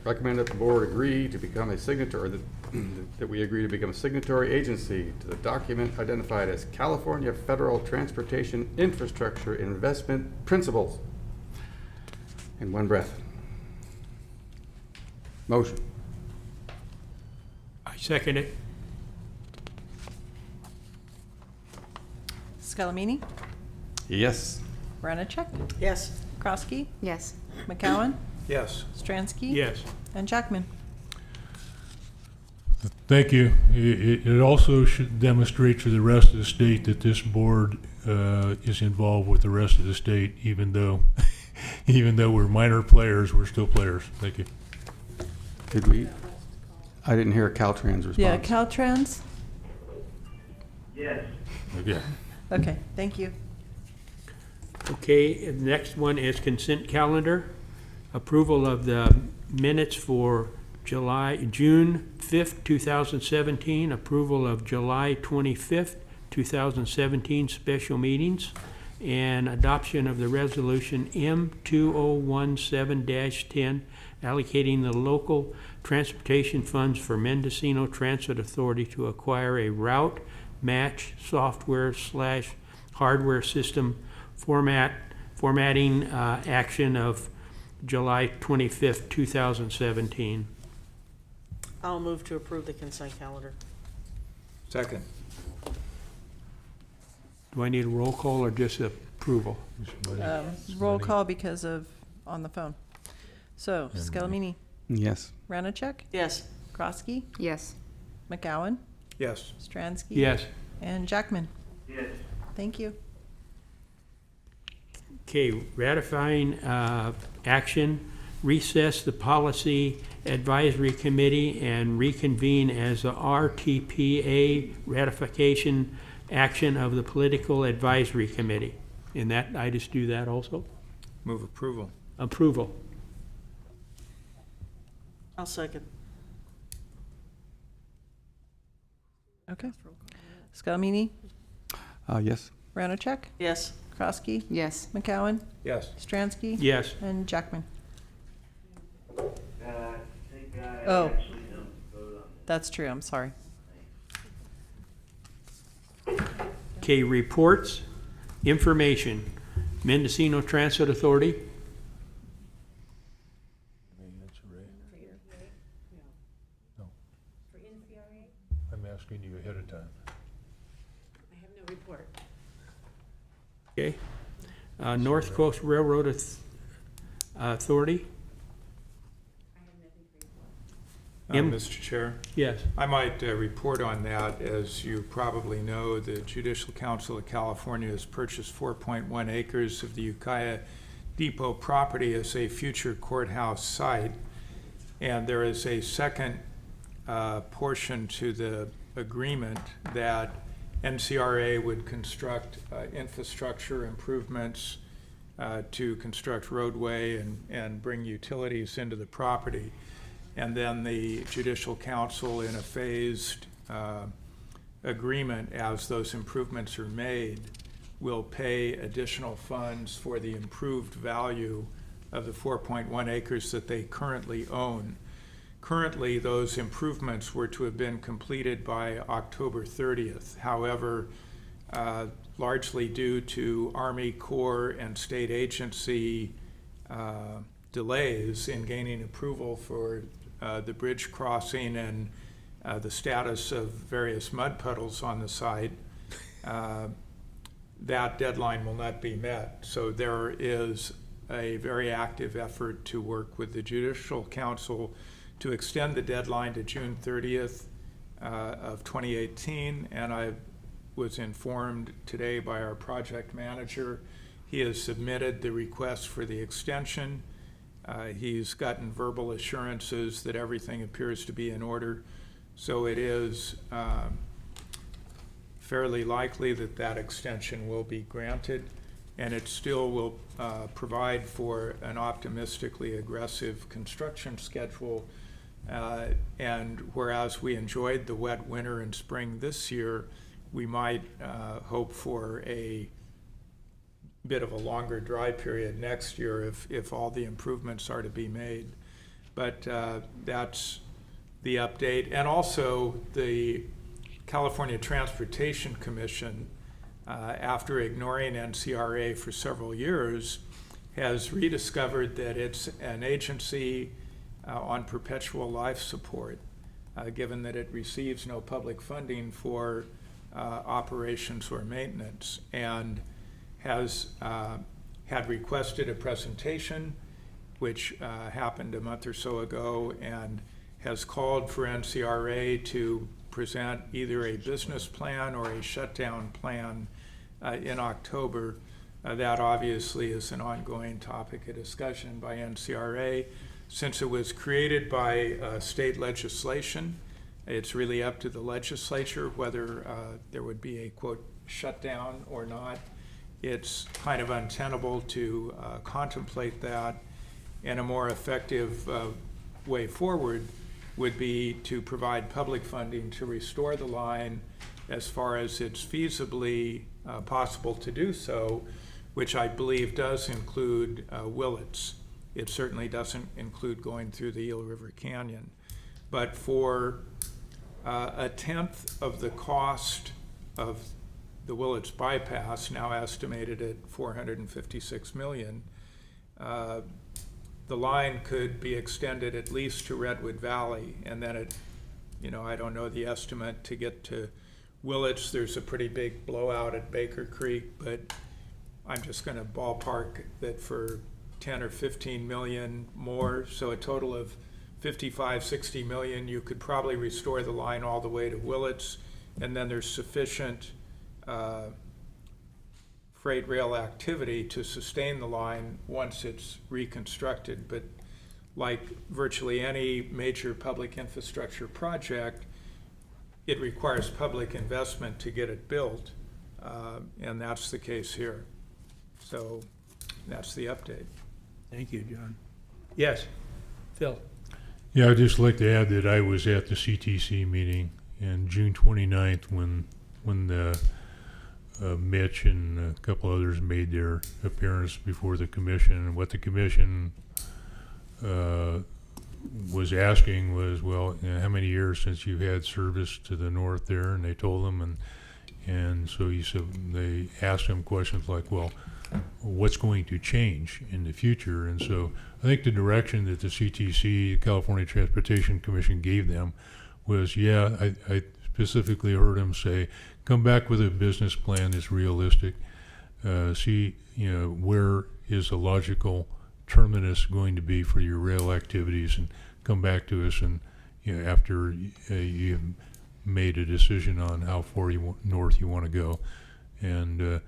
Recommend that the board agree to become a signatory, that we agree to become a signatory agency to the document identified as California Federal Transportation Infrastructure Investment Principles. In one breath. Motion. I second it. Scalamini, Yes. Ranachek, Yes. Krosky, Yes. McCowan, Yes. Stransky. Yes. And Jackman. Thank you. It also should demonstrate to the rest of the state that this board is involved with the rest of the state, even though we're minor players, we're still players. Thank you. Did we? I didn't hear Caltrans response. Yeah, Caltrans. Yes. Okay. Okay, thank you. Okay, the next one is consent calendar. Approval of the minutes for June 5th, 2017. Approval of July 25th, 2017 special meetings. And adoption of the resolution M2017-10 allocating the local transportation funds for Mendocino Transit Authority to acquire a route match software/hardware system formatting action of July 25th, 2017. I'll move to approve the consent calendar. Second. Do I need a roll call or just approval? Roll call because of on the phone. So, Scalamini, Yes. Ranachek, Yes. Krosky, Yes. McCowan, Yes. Stransky. Yes. And Jackman. Yes. Thank you. Okay, ratifying action, recess the policy advisory committee and reconvene as the RTPA ratification action of the political advisory committee. And that, I just do that also? Move approval. Approval. I'll second. Okay. Scalamini, Yes. Ranachek, Yes. Krosky, Yes. McCowan, Yes. Stransky. Yes. And Jackman. I think I Oh. actually don't vote on That's true, I'm sorry. Okay, reports, information. Mendocino Transit Authority. No. I'm asking you ahead of time. I have no report. Okay. North Coast Railroad Authority. Mr. Chair, Yes. I might report on that. As you probably know, the Judicial Council of California has purchased 4.1 acres of the Ukiah Depot property as a future courthouse site. And there is a second portion to the agreement that MCRA would construct infrastructure improvements to construct roadway and bring utilities into the property. And then the Judicial Council, in a phased agreement, as those improvements are made, will pay additional funds for the improved value of the 4.1 acres that they currently own. Currently, those improvements were to have been completed by October 30th. However, largely due to Army Corps and state agency delays in gaining approval for the bridge crossing and the status of various mud puddles on the site, that deadline will not be met. So there is a very active effort to work with the Judicial Council to extend the deadline to June 30th of 2018, and I was informed today by our project manager. He has submitted the request for the extension. He's gotten verbal assurances that everything appears to be in order. So it is fairly likely that that extension will be granted, and it still will provide for an optimistically aggressive construction schedule. And whereas we enjoyed the wet winter and spring this year, we might hope for a bit of a longer dry period next year if all the improvements are to be made. But that's the update. And also the California Transportation Commission, after ignoring NCRA for several years, has rediscovered that it's an agency on perpetual life support, given that it receives no public funding for operations or maintenance, and has had requested a presentation, which happened a month or so ago, and has called for NCRA to present either a business plan or a shutdown plan in October. That obviously is an ongoing topic of discussion by NCRA. Since it was created by state legislation, it's really up to the legislature whether there would be a, quote, shutdown or not. It's kind of untenable to contemplate that, and a more effective way forward would be to provide public funding to restore the line as far as it's feasibly possible to do so, which I believe does include Willits. It certainly doesn't include going through the Eel River Canyon. But for a tenth of the cost of the Willits bypass, now estimated at $456 million, the line could be extended at least to Redwood Valley, and then it, I don't know the estimate to get to Willits. There's a pretty big blowout at Baker Creek, but I'm just going to ballpark that for 10 or 15 million more, so a total of 55, 60 million, you could probably restore the line all the way to Willits, and then there's sufficient freight rail activity to sustain the line once it's reconstructed. But like virtually any major public infrastructure project, it requires public investment to get it built, and that's the case here. So that's the update. Thank you, John. Yes, Phil. Yeah, I'd just like to add that I was at the CTC meeting on June 29th when the Mitch and a couple others made their appearance before the commission. And what the commission was asking was, well, how many years since you had service to the north there? And they told them, and so he said, they asked him questions like, well, what's going to change in the future? And so I think the direction that the CTC, California Transportation Commission, gave them was, I specifically heard him say, come back with a business plan that's realistic. See, where is a logical terminus going to be for your rail activities, and come back to us, and after you've made a decision on how far north you want to go. And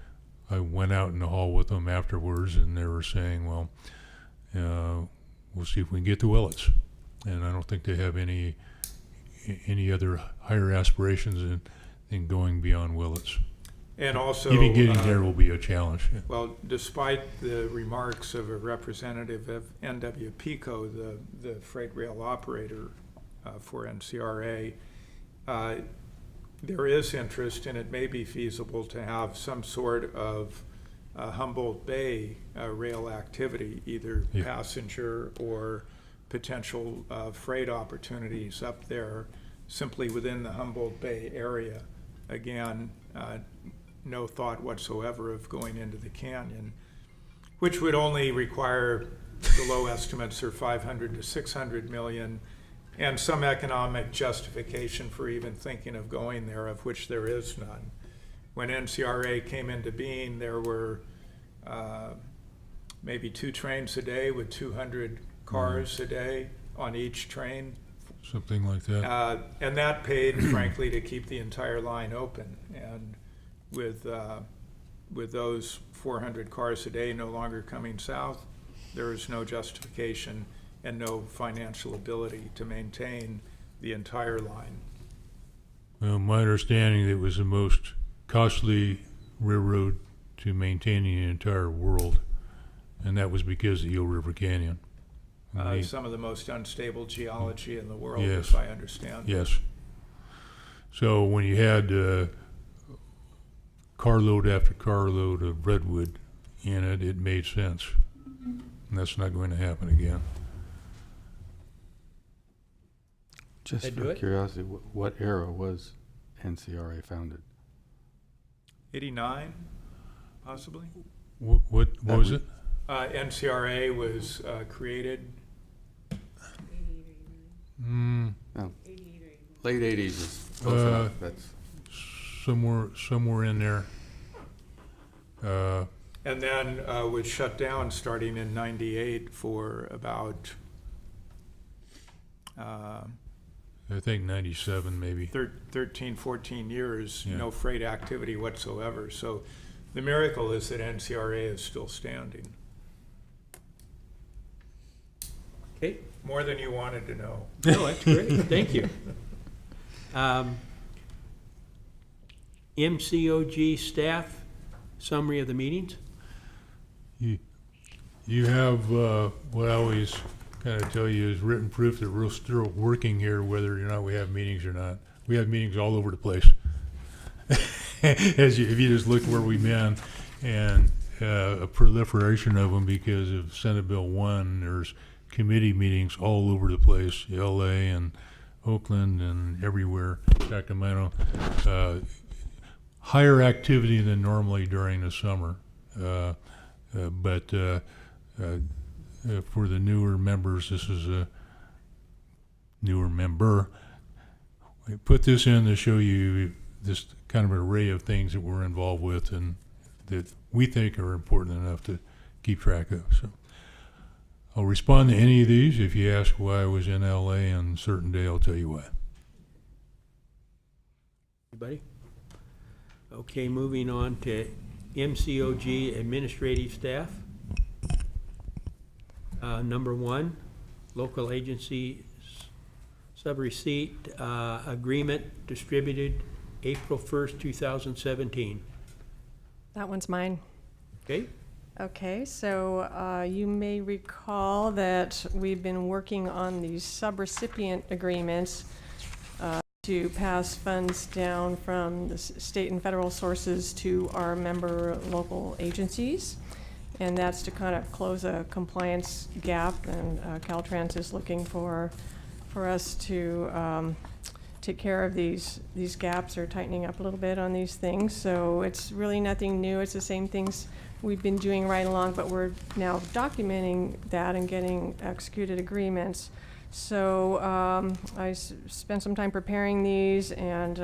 I went out in the hall with them afterwards, and they were saying, well, we'll see if we can get to Willits. And I don't think they have any other higher aspirations in going beyond Willits. And also, even getting there will be a challenge. Well, despite the remarks of a representative of NWPCO, the freight rail operator for NCRA, there is interest, and it may be feasible to have some sort of Humboldt Bay rail activity, either passenger or potential freight opportunities up there simply within the Humboldt Bay area. Again, no thought whatsoever of going into the canyon, which would only require, the low estimates are 500 to 600 million, and some economic justification for even thinking of going there, of which there is none. When NCRA came into being, there were maybe 2 trains a day with 200 cars a day on each train. Something like that. And that paid, frankly, to keep the entire line open. And with those 400 cars a day no longer coming south, there is no justification and no financial ability to maintain the entire line. Well, my understanding, it was the most costly railroad to maintain in the entire world, and that was because of the Eel River Canyon. Some of the most unstable geology in the world, Yes. as I understand. Yes. So when you had carload after carload of redwood in it, it made sense. And that's not going to happen again. Just That do for it? curiosity, what era was NCRA founded? 89, possibly? What was it? NCRA was created. Oh, late 80s is close enough. That's Somewhere in there. And then was shut down starting in 98 for about I think 97 maybe. 13, 14 years, Yeah. no freight activity whatsoever. So the miracle is that NCRA is still standing. Okay. More than you wanted to know. No, that's great. Thank you. MCOG staff, summary of the meetings. You have what I always kind of tell you is written proof that we're still working here, whether or not we have meetings or not. We have meetings all over the place. If you just look where we've been, and a proliferation of them because of Senate Bill 1. There's committee meetings all over the place, LA and Oakland and everywhere, Sacramento. Higher activity than normally during the summer. But for the newer members, this is a newer member. We put this in to show you this kind of array of things that we're involved with and that we think are important enough to keep track of. So I'll respond to any of these. If you ask why I was in LA on a certain day, I'll tell you why. Anybody? Okay, moving on to MCOG administrative staff. Number 1, local agency sub-receipt agreement distributed April 1st, 2017. That one's mine. Okay? Okay, so you may recall that we've been working on these subrecipient agreements to pass funds down from the state and federal sources to our member local agencies. And that's to kind of close a compliance gap, and Caltrans is looking for us to take care of these gaps, or tightening up a little bit on these things. So it's really nothing new. It's the same things we've been doing right along, but we're now documenting that and getting executed agreements. So I spent some time preparing these and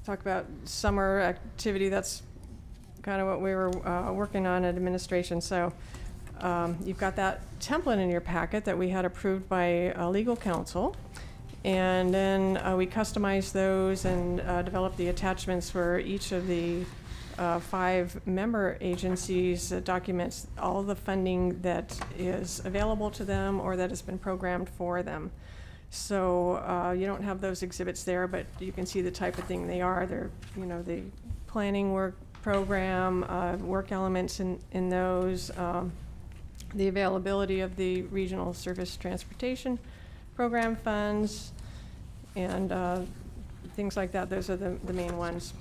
talk about summer activity. That's kind of what we were working on at administration. So you've got that template in your packet that we had approved by legal counsel. And then we customized those and developed the attachments for each of the 5 member agencies that documents all the funding that is available to them or that has been programmed for them. So you don't have those exhibits there, but you can see the type of thing they are. They're, the planning work program, work elements in those, the availability of the regional service transportation program funds, and things like that. Those are the main ones.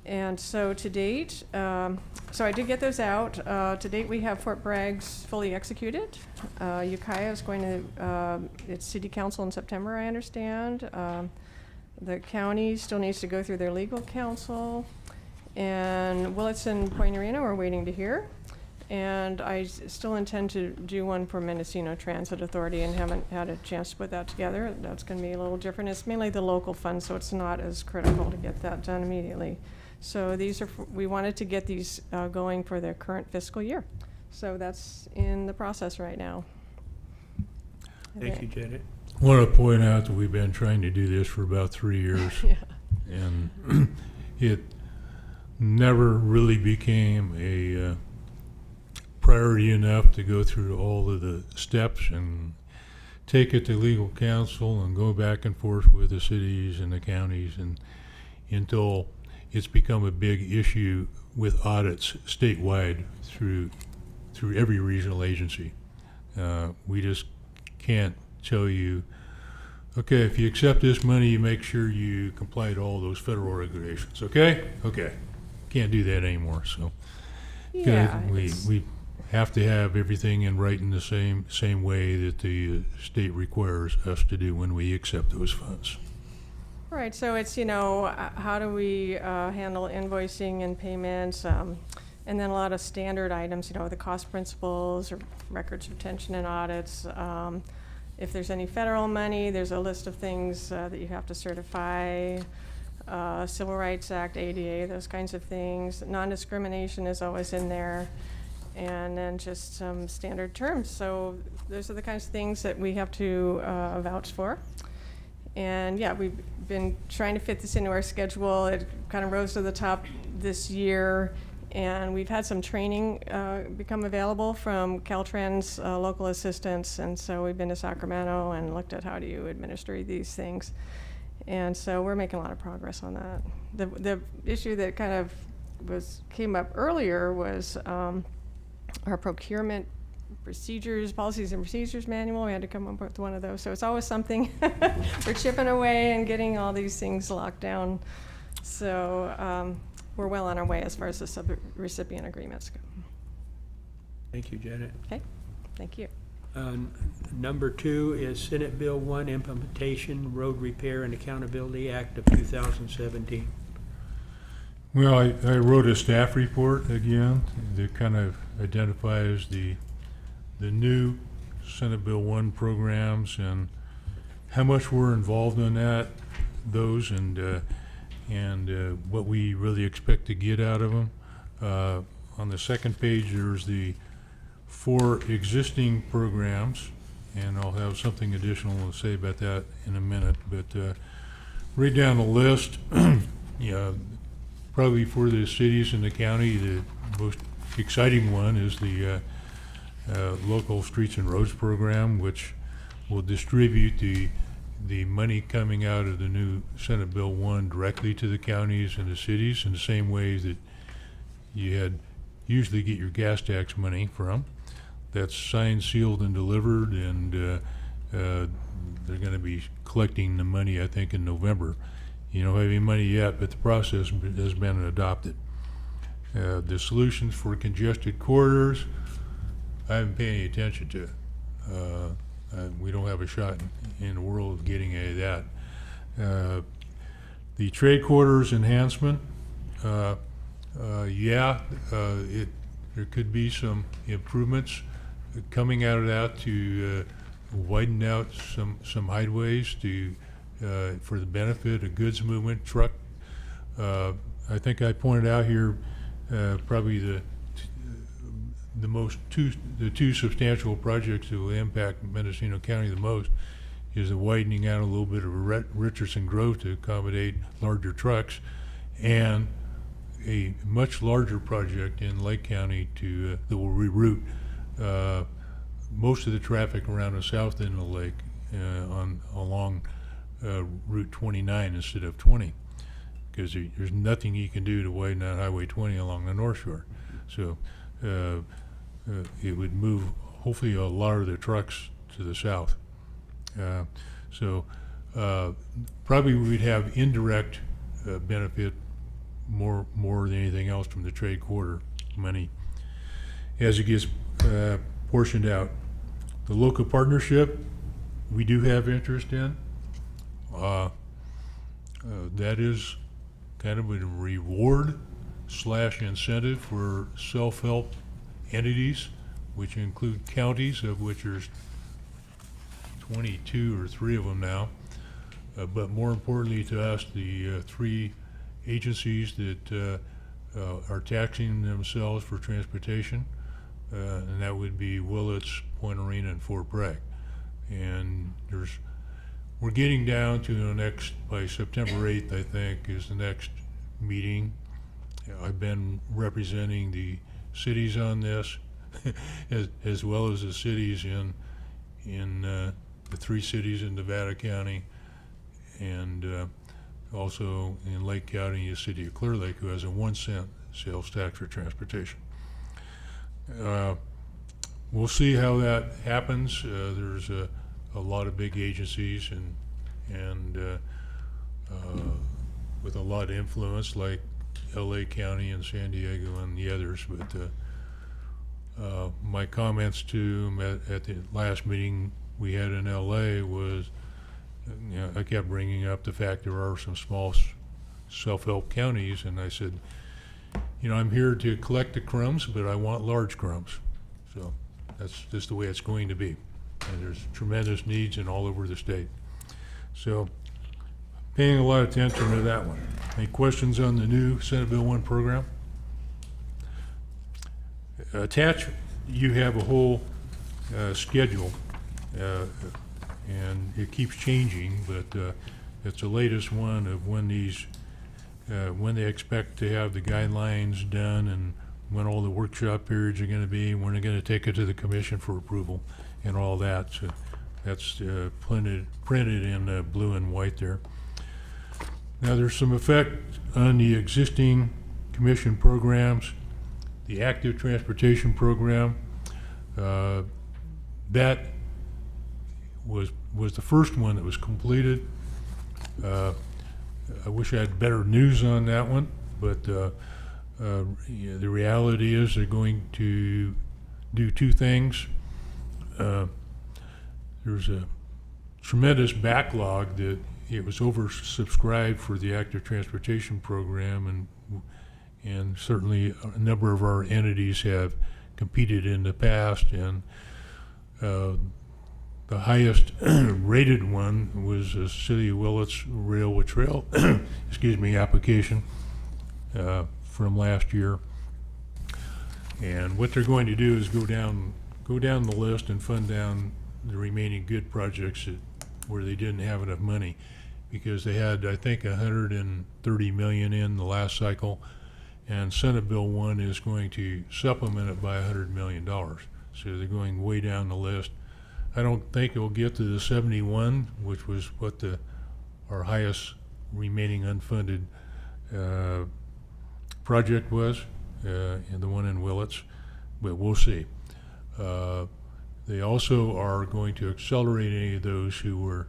And so to date, so I did get those out. To date, we have Fort Bragg's fully executed. Ukiah is going to, it's city council in September, I understand. The county still needs to go through their legal counsel. And Willits and Point Arena, we're waiting to hear. And I still intend to do one for Mendocino Transit Authority and haven't had a chance to put that together. That's going to be a little different. It's mainly the local fund, so it's not as critical to get that done immediately. So these are, we wanted to get these going for the current fiscal year. So that's in the process right now. Thank you, Janet. I want to point out that we've been trying to do this for about 3 years. Yeah. And it never really became a priority enough to go through all of the steps and take it to legal counsel and go back and forth with the cities and the counties, and until it's become a big issue with audits statewide through every regional agency. We just can't tell you, okay, if you accept this money, you make sure you comply to all those federal regulations. Okay? Okay. Can't do that anymore. So Yeah, we have to have everything in writing the same way that the state requires us to do when we accept those funds. Right, so it's, you know, how do we handle invoicing and payments, and then a lot of standard items, you know, the cost principles or records retention and audits. If there's any federal money, there's a list of things that you have to certify, Civil Rights Act, ADA, those kinds of things. Non-discrimination is always in there, and then just some standard terms. So those are the kinds of things that we have to vouch for. And yeah, we've been trying to fit this into our schedule. It kind of rose to the top this year, and we've had some training become available from Caltrans local assistants, and so we've been to Sacramento and looked at how do you administer these things. And so we're making a lot of progress on that. The issue that kind of came up earlier was our procurement procedures, policies and procedures manual. We had to come up with one of those. So it's always something. We're chipping away and getting all these things locked down. So we're well on our way as far as the sub-recipient agreements go. Thank you, Janet. Okay, thank you. Number 2 is Senate Bill 1, Implementation, Road Repair and Accountability Act of 2017. Well, I wrote a staff report again that kind of identifies the new Senate Bill 1 programs and how much we're involved in those and what we really expect to get out of them. On the second page, there's the 4 existing programs, and I'll have something additional to say about that in a minute. But read down the list. Yeah, probably for the cities and the county, the most exciting one is the local streets and roads program, which will distribute the money coming out of the new Senate Bill 1 directly to the counties and the cities in the same way that you had usually get your gas tax money from. That's signed, sealed, and delivered, and they're going to be collecting the money, I think, in November. You don't have any money yet, but the process has been adopted. The solutions for congested corridors, I haven't paid any attention to it. We don't have a shot in the world of getting any of that. The trade quarters enhancement, there could be some improvements coming out of that to widen out some highways to for the benefit of goods movement, truck. I think I pointed out here probably the two substantial projects that will impact Mendocino County the most is the widening out a little bit of Richardson Grove to accommodate larger trucks, and a much larger project in Lake County that will reroute most of the traffic around the south end of the lake along Route 29 instead of 20, because there's nothing you can do to widen out Highway 20 along the North Shore. So it would move hopefully a lot of the trucks to the south. Probably we'd have indirect benefit more than anything else from the trade quarter money as it gets portioned out. The local partnership, we do have interest in. That is kind of a reward / incentive for self-help entities, which include counties, of which there's 22 or 3 of them now. But more importantly to us, the 3 agencies that are taxing themselves for transportation, and that would be Willits, Point Arena, and Fort Bragg. And we're getting down to the next, by September 8th, I think, is the next meeting. I've been representing the cities on this, as well as the cities in the 3 cities in Nevada County, and also in Lake County, the city of Clear Lake, who has a 1 cent sales tax for transportation. We'll see how that happens. There's a lot of big agencies and with a lot of influence, like LA County and San Diego and the others. But my comments to them at the last meeting we had in LA was, I kept bringing up the fact there are some small self-help counties, and I said, I'm here to collect the crumbs, but I want large crumbs. So that's just the way it's going to be. And there's tremendous needs in all over the state. So paying a lot of attention to that one. Any questions on the new Senate Bill 1 program? Attached, you have a whole schedule, and it keeps changing, but it's the latest one of when they expect to have the guidelines done and when all the workshop periods are going to be, when they're going to take it to the commission for approval and all that. So that's printed in blue and white there. Now there's some effect on the existing commission programs. The active transportation program, that was the first one that was completed. I wish I had better news on that one, but the reality is they're going to do 2 things. There's a tremendous backlog that it was oversubscribed for the active transportation program, and certainly a number of our entities have competed in the past, and the highest rated one was the City of Willits Railway Trail application from last year. And what they're going to do is go down the list and fund down the remaining good projects where they didn't have enough money, because they had, I think, $130 million in the last cycle, and Senate Bill 1 is going to supplement it by $100 million. So they're going way down the list. I don't think it'll get to the 71, which was what our highest remaining unfunded project was, and the one in Willits, but we'll see. They also are going to accelerate any of those who were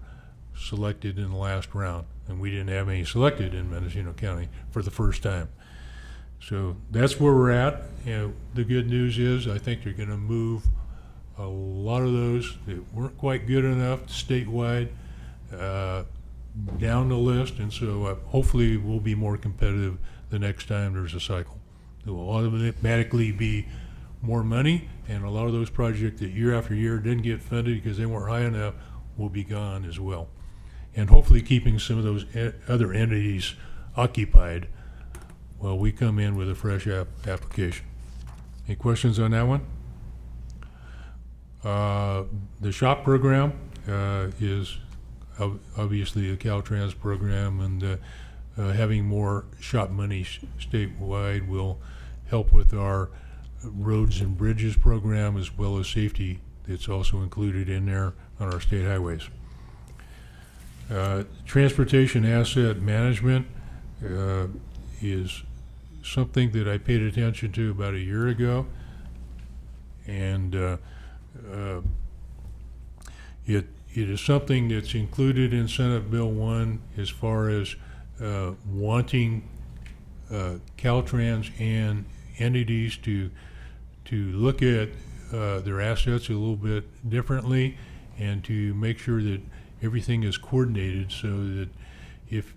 selected in the last round, and we didn't have any selected in Mendocino County for the first time. So that's where we're at. The good news is I think they're going to move a lot of those that weren't quite good enough statewide down the list, and so hopefully we'll be more competitive the next time there's a cycle. There will automatically be more money, and a lot of those projects that year after year didn't get funded because they weren't high enough will be gone as well. And hopefully keeping some of those other entities occupied while we come in with a fresh application. Any questions on that one? The SHOP program is obviously a Caltrans program, and having more SHOP money statewide will help with our roads and bridges program, as well as safety that's also included in there on our state highways. Transportation asset management is something that I paid attention to about a year ago, and it is something that's included in Senate Bill 1 as far as wanting Caltrans and entities to look at their assets a little bit differently and to make sure that everything is coordinated so that if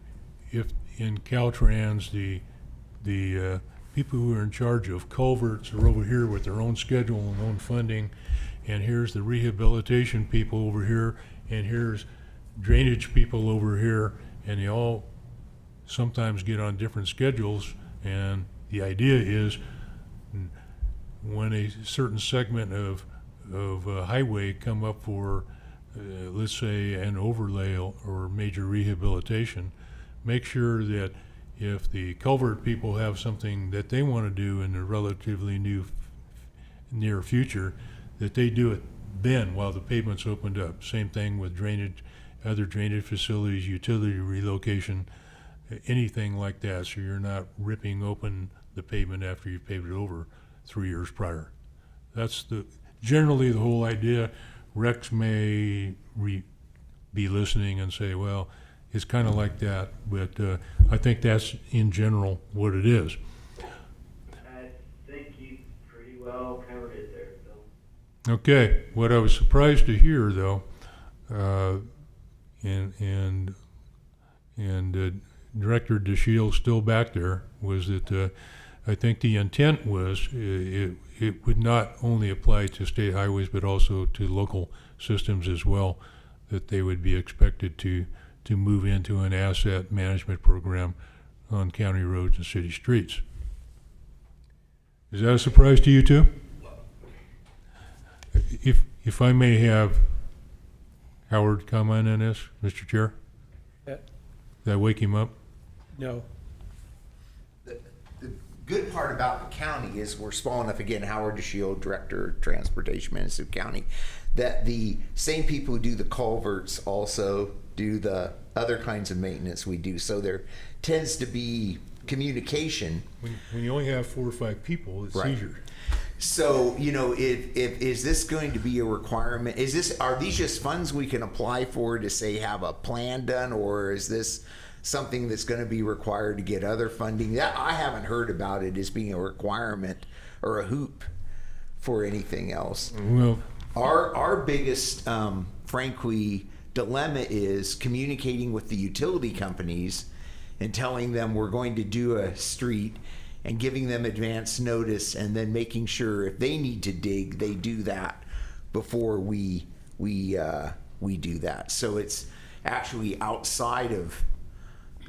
in Caltrans the people who are in charge of culverts are over here with their own schedule and own funding, and here's the rehabilitation people over here, and here's drainage people over here, and they all sometimes get on different schedules, and the idea is when a certain segment of highway come up for let's say an overlay or major rehabilitation, make sure that if the culvert people have something that they want to do in the relatively near future, that they do it then while the pavement's opened up. Same thing with drainage, other drainage facilities, utility relocation, anything like that, so you're not ripping open the pavement after you've paved it over 3 years prior. That's generally the whole idea. Rex may be listening and say, well, it's kind of like that, but I think that's in general what it is. I think you pretty well covered it there, Bill. Okay, what I was surprised to hear though, and Director DeShiel's still back there, was that I think the intent was it would not only apply to state highways but also to local systems as well, that they would be expected to move into an asset management program on county roads and city streets. Is that a surprise to you too? If I may have Howard comment on this, Mr. Chair? Yeah. Did I wake him up? No. The good part about the county is we're small enough, again, Howard DeShiel, Director of Transportation, Mendocino County, that the same people who do the culverts also do the other kinds of maintenance we do. So there tends to be communication. When you only have 4 or 5 people, it's Right. easier. So, you know, if is this going to be a requirement? Are these just funds we can apply for to say have a plan done, or is this something that's going to be required to get other funding? That I haven't heard about it as being a requirement or a hoop for anything else. Well, Our biggest, frankly, dilemma is communicating with the utility companies and telling them we're going to do a street and giving them advance notice, and then making sure if they need to dig, they do that before we do that. So it's actually outside of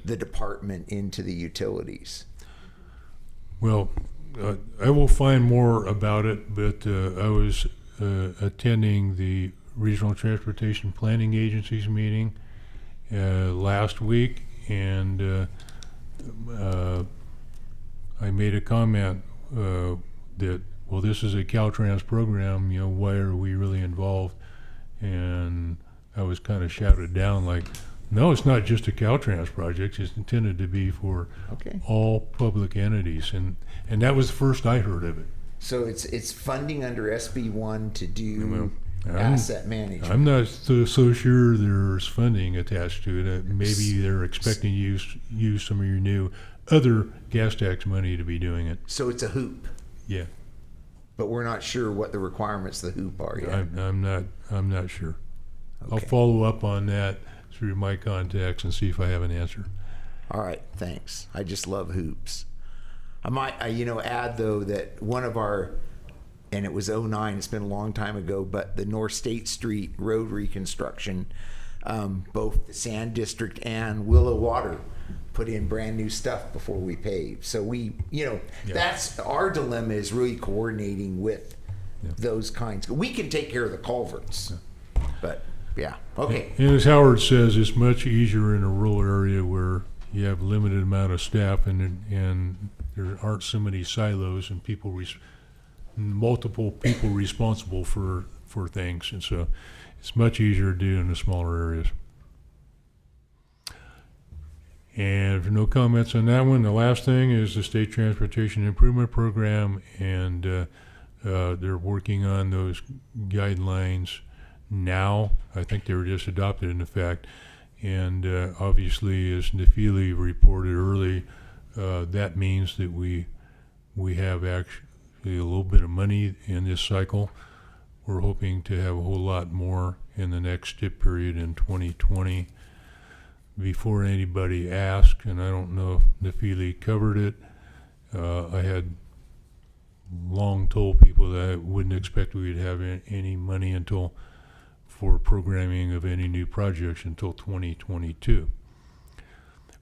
the department into the utilities. well, I will find more about it, but I was attending the Regional Transportation Planning Agency's meeting last week, and I made a comment that, well, this is a Caltrans program, you know, why are we really involved? And I was kind of shouted down like, no, it's not just a Caltrans project, it's intended to be for Okay. all public entities, and that was the first I heard of it. So it's funding under SB1 to do Well, asset management. I'm not so sure there's funding attached to it. Maybe they're expecting you use some of your new other gas tax money to be doing it. So it's a hoop, Yeah, but we're not sure what the requirements of the hoop are yet. I'm not sure. I'll Okay. follow up on that through my contacts and see if I have an answer. All right, thanks. I just love hoops. I might, add though that one of our, and it was 09, it's been a long time ago, but the North State Street road reconstruction, both the Sand District and Willow Water put in brand new stuff before we paved. So that's our dilemma, is really coordinating with those kinds. We can take care of the culverts, but yeah, okay. And as Howard says, it's much easier in a rural area where you have limited amount of staff and there aren't so many silos and multiple people responsible for things, and so it's much easier to do in the smaller areas. And if no comments on that one, the last thing is the State Transportation Improvement Program, and they're working on those guidelines now. I think they were just adopted in effect, and obviously, as Nafili reported early, That means that we have actually a little bit of money in this cycle. We're hoping to have a whole lot more in the next STIP period in 2020. Before anybody asked, and I don't know if Nephili covered it, I had long told people that I wouldn't expect we'd have any money for programming of any new projects until 2022.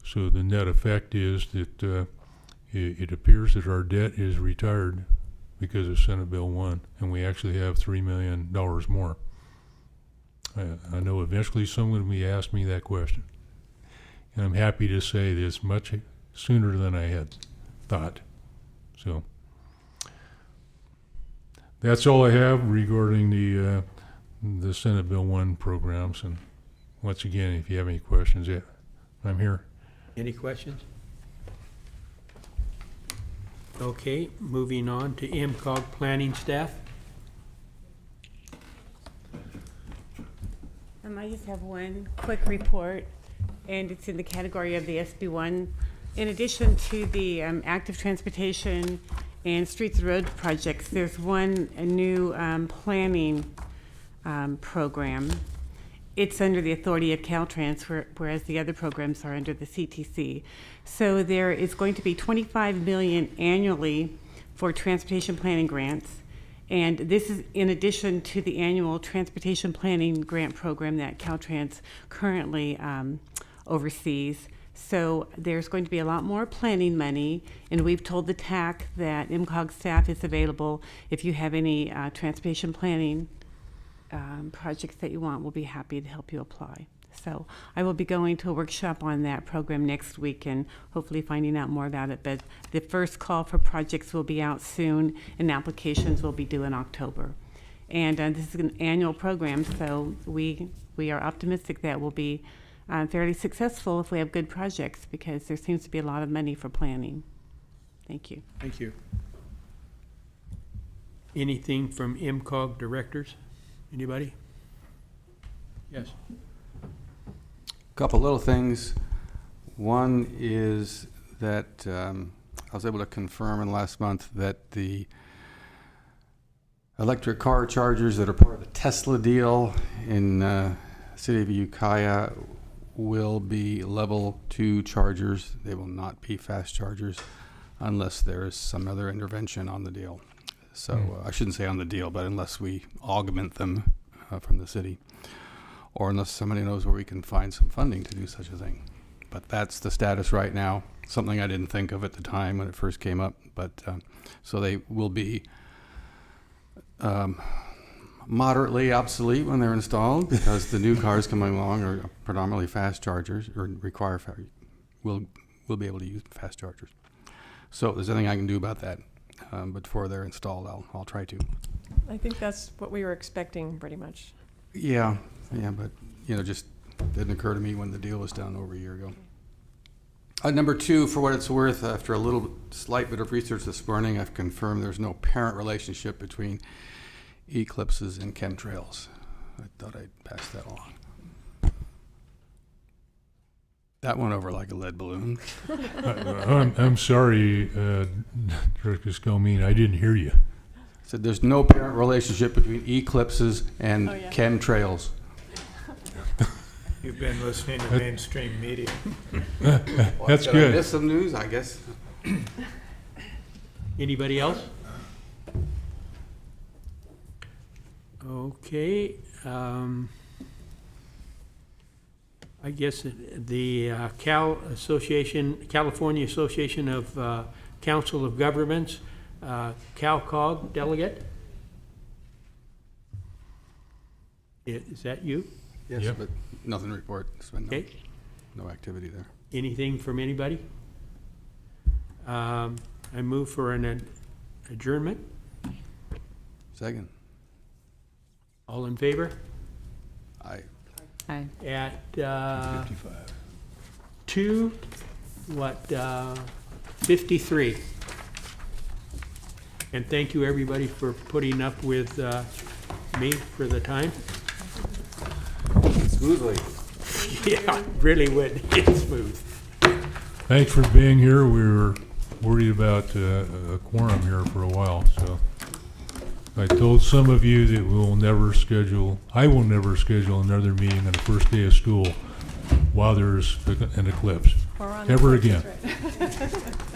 So the net effect is that it appears that our debt is retired because of Senate Bill 1, and we actually have $3 million more. I know eventually someone will be asked me that question, and I'm happy to say this much sooner than I had thought. So that's all I have regarding the Senate Bill 1 programs. And once again, if you have any questions, I'm here. Any questions? Okay, moving on to MCOG planning staff. I just have one quick report, and it's in the category of the SB1. In addition to the active transportation and streets and road projects, there's a new planning program. It's under the authority of Caltrans, whereas the other programs are under the CTC. So there is going to be $25 million annually for transportation planning grants. And this is in addition to the annual transportation planning grant program that Caltrans currently oversees. So there's going to be a lot more planning money, and we've told the TAC that MCOG staff is available. If you have any transportation planning projects that you want, we'll be happy to help you apply. So I will be going to a workshop on that program next week and hopefully finding out more about it. But the first call for projects will be out soon, and applications will be due in October. And this is an annual program, so we are optimistic that we'll be fairly successful if we have good projects, because there seems to be a lot of money for planning. Thank you. Thank you. Anything from MCOG directors? Anybody? Yes. Couple little things. One is that I was able to confirm in last month that the electric car chargers that are part of the Tesla deal in city of Ukiah will be level 2 chargers. They will not be fast chargers unless there is some other intervention on the deal. So I shouldn't say on the deal, but unless we augment them from the city, or unless somebody knows where we can find some funding to do such a thing. But that's the status right now. Something I didn't think of at the time when it first came up. But so they will be moderately obsolete when they're installed, because the new cars coming along are predominantly fast chargers, or require will be able to use fast chargers. So if there's anything I can do about that before they're installed, I'll try to. I think that's what we were expecting, pretty much. Yeah, but just didn't occur to me when the deal was done over a year ago. Number 2, for what it's worth, after a slight bit of research this morning, I've confirmed there's no parent relationship between eclipses and chemtrails. I thought I'd pass that along. That went over like a lead balloon. I'm sorry, Director Scalmine, I didn't hear you. So there's no parent relationship between eclipses and chemtrails. You've been listening to mainstream media. That's Did good. I miss some news, I guess. Anybody else? Okay. I guess the California Association of Council of Governments, CalCog delegate. Is that you? Yes, Yep. but nothing to report. There's been Okay. no activity there. Anything from anybody? I move for an adjournment. Second. All in favor? Aye. Aye. At 55. 53. And thank you, everybody, for putting up with me for the time. Smoothly. Yeah, really went smooth. Thanks for being here. We were worried about a quorum here for a while, so. I told some of you that I will never schedule another meeting on the first day of school while there's an eclipse. Or on the Ever first, again. that's right.